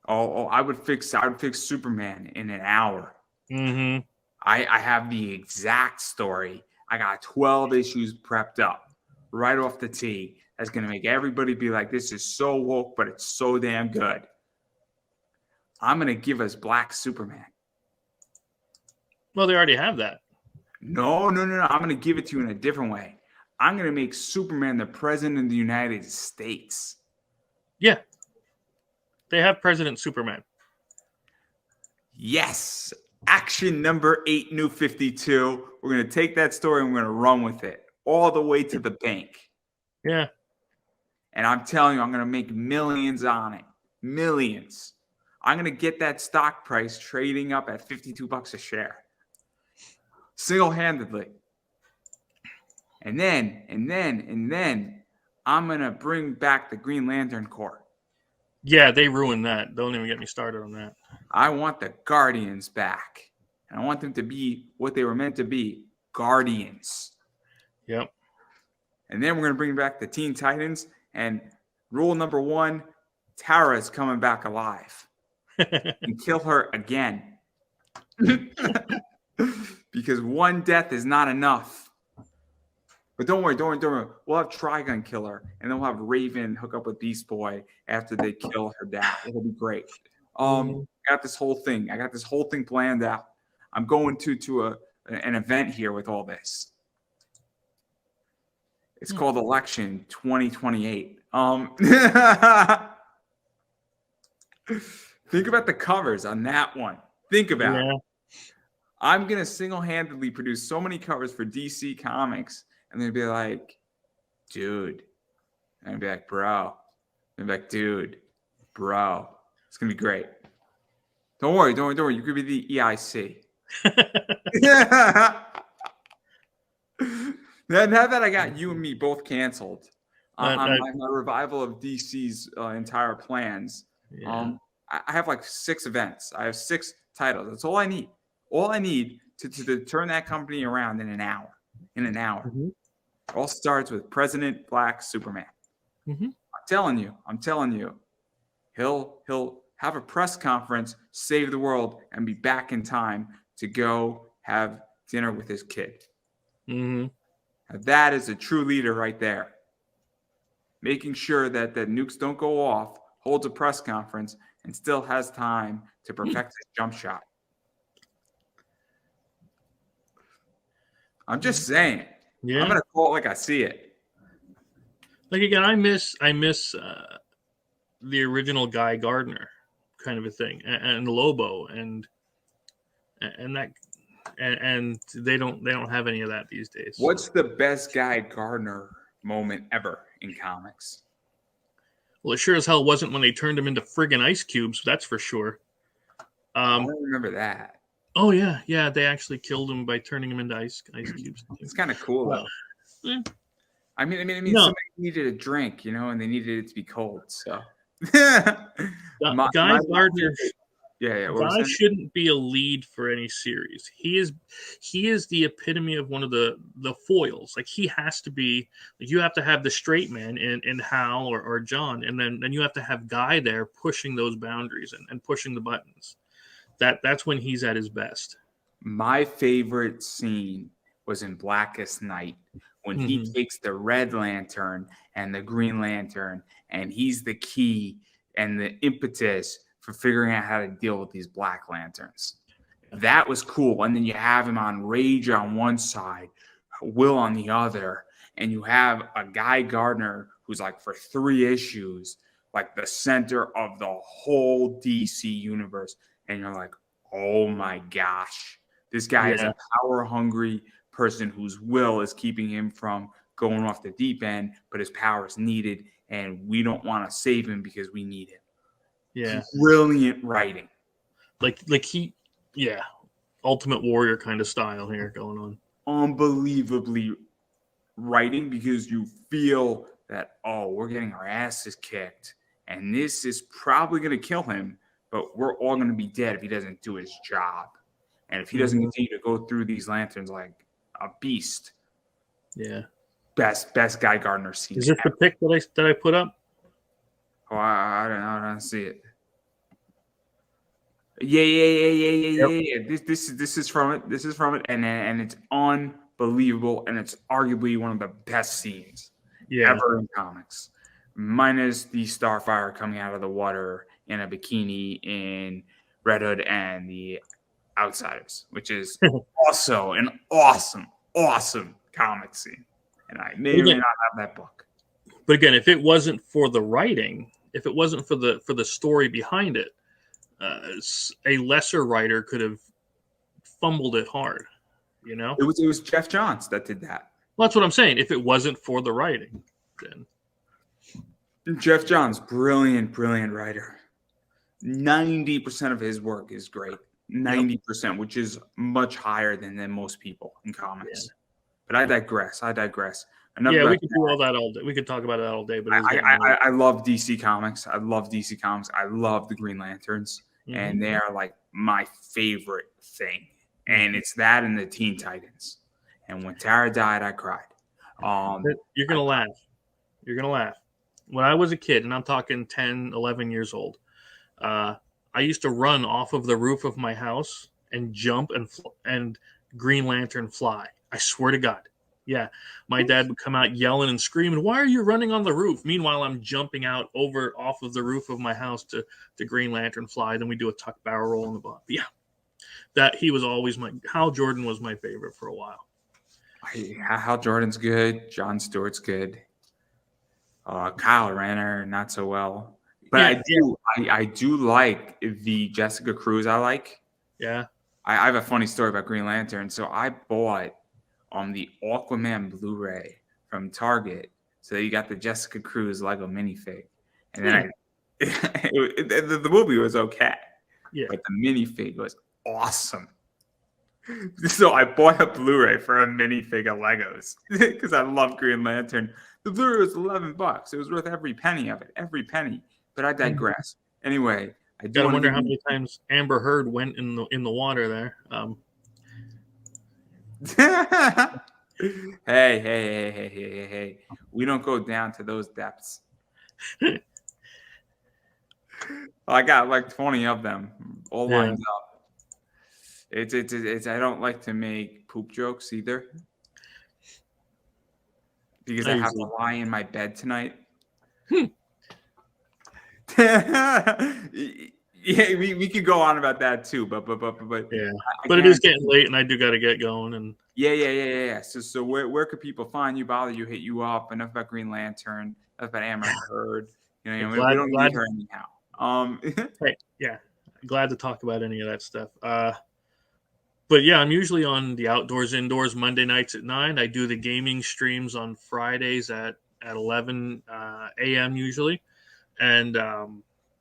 I would fix Superman in an hour. Mm-hmm. I have the exact story. I got 12 issues prepped up right off the tee. That's going to make everybody be like, this is so woke, but it's so damn good. I'm going to give us Black Superman. Well, they already have that. No. I'm going to give it to you in a different way. I'm going to make Superman the president of the United States. Yeah. They have President Superman. Yes. Action number 8, New 52. We're going to take that story and we're going to run with it all the way to the bank. Yeah. And I'm telling you, I'm going to make millions on it. Millions. I'm going to get that stock price trading up at $52 a share. Single-handedly. And then I'm going to bring back the Green Lantern Corps. Yeah, they ruined that. Don't even get me started on that. I want the Guardians back. And I want them to be what they were meant to be, Guardians. Yep. And then we're going to bring back the Teen Titans. And rule number 1, Tara's coming back alive. And kill her again. Because one death is not enough. But don't worry. We'll have Trigun kill her, and then we'll have Raven hook up with Beast Boy after they kill her dad. It'll be great. I got this whole thing planned out. I'm going to an event here with all this. It's called Election 2028. Think about the covers on that one. Think about it. I'm gonna single-handedly produce so many covers for DC Comics, and they'd be like, dude, and I'd be like, bro, and they'd be like, dude, bro, it's gonna be great. Don't worry. You could be the EIC. Yeah. Now that I got you and me both canceled on my revival of DC's entire plans, Yeah. I have like 6 events. I have 6 titles. That's all I need. All I need to turn that company around in an hour. Mhm. It all starts with President Black Superman. Mhm. I'm telling you, he'll have a press conference, save the world, and be back in time to go have dinner with his kid. Mhm. Now, that is a true leader right there. Making sure that the nukes don't go off, holds a press conference, and still has time to perfect his jump shot. I'm just saying. Yeah. I'm gonna call it like I see it. Like again, I miss the original Guy Gardner kind of a thing, and Lobo, and that, and they don't have any of that these days. What's the best Guy Gardner moment ever in comics? Well, it sure as hell wasn't when they turned him into friggin' ice cubes. That's for sure. I don't remember that. Oh yeah, they actually killed him by turning him into ice cubes. It's kind of cool though. Yeah. I mean, No. somebody needed a drink, and they needed it to be cold. So, Guy Gardner. Yeah. Guy shouldn't be a lead for any series. He is the epitome of one of the foils. Like he has to be. Like you have to have the straight man in Hal or John, and then you have to have Guy there pushing those boundaries and pushing the buttons. That's when he's at his best. My favorite scene was in Blackest Night when he takes the Red Lantern and the Green Lantern, and he's the key and the impetus for figuring out how to deal with these Black Lanterns. That was cool. And then you have him on Rage on one side, Will on the other, and you have a Guy Gardner who's like for 3 issues, like the center of the whole DC universe. And you're like, oh my gosh, this guy is a power-hungry person whose will is keeping him from going off the deep end, but his power is needed, and we don't want to save him because we need him. Yeah. Brilliant writing. Like Ultimate Warrior kind of style here going on. Unbelievably writing, because you feel that, we're getting our asses kicked, and this is probably going to kill him, but we're all going to be dead if he doesn't do his job. And if he doesn't continue to go through these lanterns like a beast. Yeah. Best Guy Gardner scene. Is this the pic that I put up? Oh, I don't see it. Yeah. This is from it. This is from it, and it's unbelievable, and it's arguably one of the best scenes ever in comics. Minus the Starfire coming out of the water in a bikini in Red Hood and the Outsiders, which is also an awesome comic scene. And I may or may not have that book. But again, if it wasn't for the writing, if it wasn't for the story behind it, a lesser writer could have fumbled it hard. It was Jeff Johns that did that. Well, that's what I'm saying. If it wasn't for the writing, then Jeff Johns, brilliant writer. 90% of his work is great. 90%, which is much higher than most people in comics. Yeah. But I digress. We could do all that all day. We could talk about that all day. But I love DC Comics. I love the Green Lanterns, and they are like my favorite thing. And it's that and the Teen Titans. And when Tara died, I cried. You're gonna laugh. You're gonna laugh. When I was a kid, and I'm talking 10, 11 years old, I used to run off of the roof of my house and jump and Green Lantern fly. I swear to God. Yeah. My dad would come out yelling and screaming, "Why are you running on the roof?" Meanwhile, I'm jumping out off of the roof of my house to Green Lantern fly. Then we do a tuck barrel roll on the bottom. Yeah. That he was always Hal Jordan was my favorite for a while. Hal Jordan's good. John Stewart's good. Kyle Rayner, not so well. But I do like the Jessica Cruz. I like. Yeah. I have a funny story about Green Lantern. So I bought the Aquaman Blu-ray from Target. So you got the Jessica Cruz Lego minifig, and then the movie was okay, Yeah. but the minifig was awesome. So I bought a Blu-ray for a minifig of Legos because I love Green Lantern. The Blu-ray was $11. It was worth every penny of it, every penny. But I digress. Anyway, I do Gotta want to wonder give how you. many times Amber Heard went in the water there. Hey. We don't go down to those depths. I got like 20 of them all Yeah. lined up. It's I don't like to make poop jokes either because I have to lie in my bed tonight. Yeah, we could go on about that too, but Yeah, I but it is guarantee. getting late, and I do got to get going. And Yeah. So where could people find you, bother you, hit you up? Enough about Green Lantern, enough about Amber Heard. We don't need her anyhow. Hey, yeah, glad to talk about any of that stuff. But yeah, I'm usually on the Outdoors Indoors Monday nights at 9. I do the gaming streams on Fridays at 11 a.m. usually. And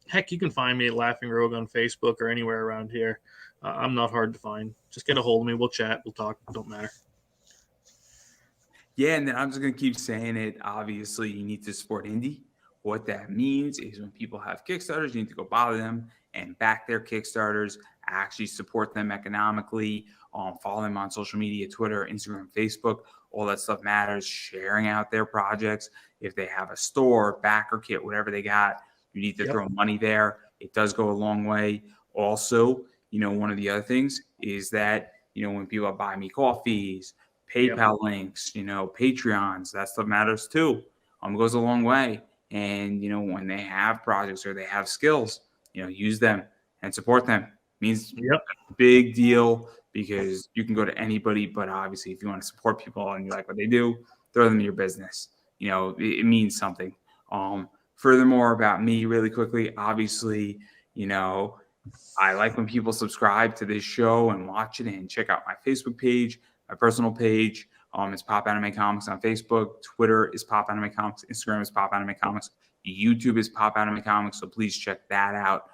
heck, you can find me at Laughing Rogue on Facebook or anywhere around here. I'm not hard to find. Just get a hold of me. We'll chat. We'll talk. Don't matter. Yeah, and then I'm just gonna keep saying it. Obviously, you need to support indie. What that means is when people have Kickstarters, you need to go bother them and back their Kickstarters. Actually, support them economically. Follow them on social media, Twitter, Instagram, Facebook. All that stuff matters. Sharing out their projects. If they have a store, backer kit, whatever they got, you need to throw money there. It does go a long way. Also, one of the other things is that when people buy me coffees, PayPal links, Patreons, that stuff matters too. It goes a long way. And, when they have projects or they have skills, use them and support them. Means a big deal because you can go to anybody, but obviously if you want to support people and you like what they do, throw them in your business. It means something. Furthermore, about me really quickly, obviously, I like when people subscribe to this show and watch it and check out my Facebook page, my personal page. It's Pop Anime Comics on Facebook. Twitter is Pop Anime Comics. Instagram is Pop Anime Comics. YouTube is Pop Anime Comics. So please check that out.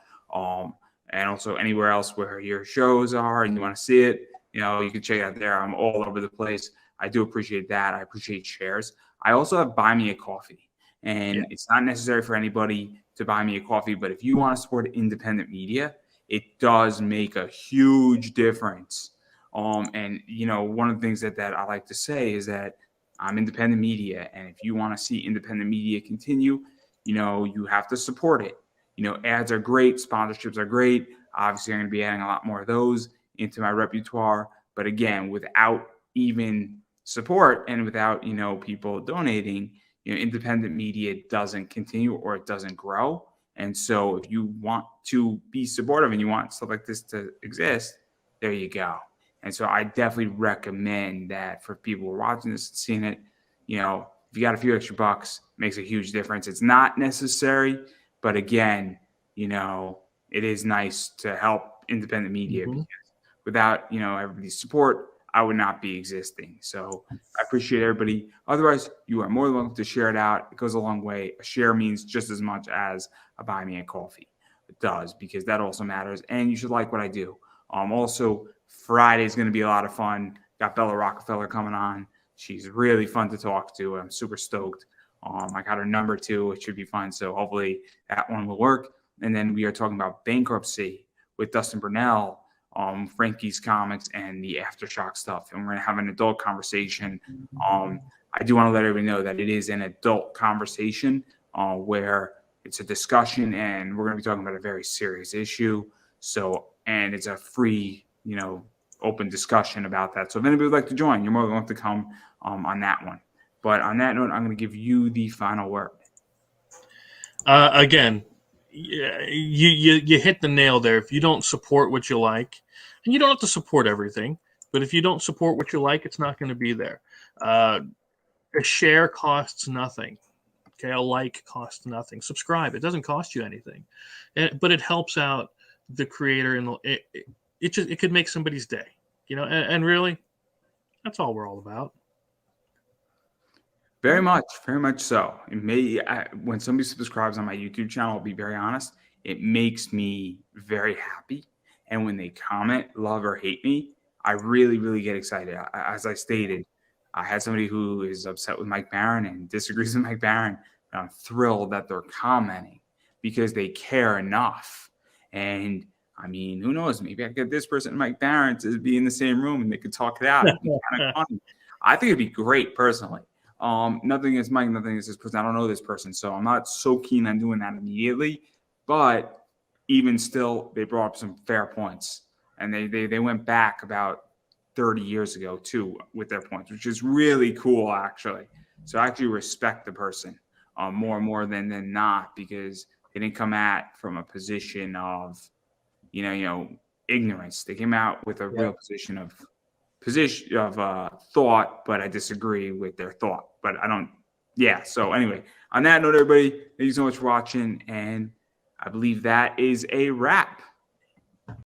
And also anywhere else where your shows are and you want to see it, you can check it out there. I'm all over the place. I do appreciate that. I appreciate shares. I also have Buy Me a Coffee. And it's not necessary for anybody to buy me a coffee, but if you want to support independent media, it does make a huge difference. And one of the things that I like to say is that I'm independent media, and if you want to see independent media continue, you have to support it. Ads are great, sponsorships are great. Obviously, I'm going to be adding a lot more of those into my repertoire. But again, without even support and without people donating, independent media doesn't continue or it doesn't grow. And so if you want to be supportive and you want stuff like this to exist, there you go. And so I definitely recommend that for people who are watching this and seeing it, if you got a few extra bucks, it makes a huge difference. It's not necessary, but again, it is nice to help independent media because without, everybody's support, I would not be existing. So I appreciate everybody. Otherwise, you are more than welcome to share it out. It goes a long way. A share means just as much as a buy me a coffee. It does, because that also matters. And you should like what I do. Also, Friday is going to be a lot of fun. Got Bella Rockefeller coming on. She's really fun to talk to. I'm super stoked. I got her number too. It should be fun. So hopefully that one will work. And then we are talking about bankruptcy with Dustin Burnell, Frankie's Comics, and the Aftershock stuff. And we're going to have an adult conversation. I do want to let everybody know that it is an adult conversation where it's a discussion and we're going to be talking about a very serious issue. So, and it's a free, open discussion about that. So if anybody would like to join, you're more than welcome to come on that one. But on that note, I'm going to give you the final word. Again, you hit the nail there. If you don't support what you like, and you don't have to support everything, but if you don't support what you like, it's not going to be there. A share costs nothing. Okay, a like costs nothing. Subscribe. It doesn't cost you anything, but it helps out the creator it could make somebody's day, and really, that's all we're all about. Very much so. When somebody subscribes on my YouTube channel, I'll be very honest, it makes me very happy. And when they comment, love or hate me, I really, really get excited. As I stated, I had somebody who is upset with Mike Barron and disagrees with Mike Barron. And I'm thrilled that they're commenting because they care enough. And I mean, who knows? Maybe I get this person and Mike Barron to be in the same room and they could talk it out. It'd be kind of funny. I think it'd be great personally. Nothing against Mike, nothing against this person. I don't know this person, so I'm not so keen on doing that immediately. But even still, they brought up some fair points, and they went back about 30 years ago too with their points, which is really cool actually. So I actually respect the person more than not, because they didn't come at from a position of ignorance. They came out with a real position of thought, but I disagree with their thought. But I don't. Yeah. So anyway, on that note, everybody, thank you so much for watching, and I believe that is a wrap.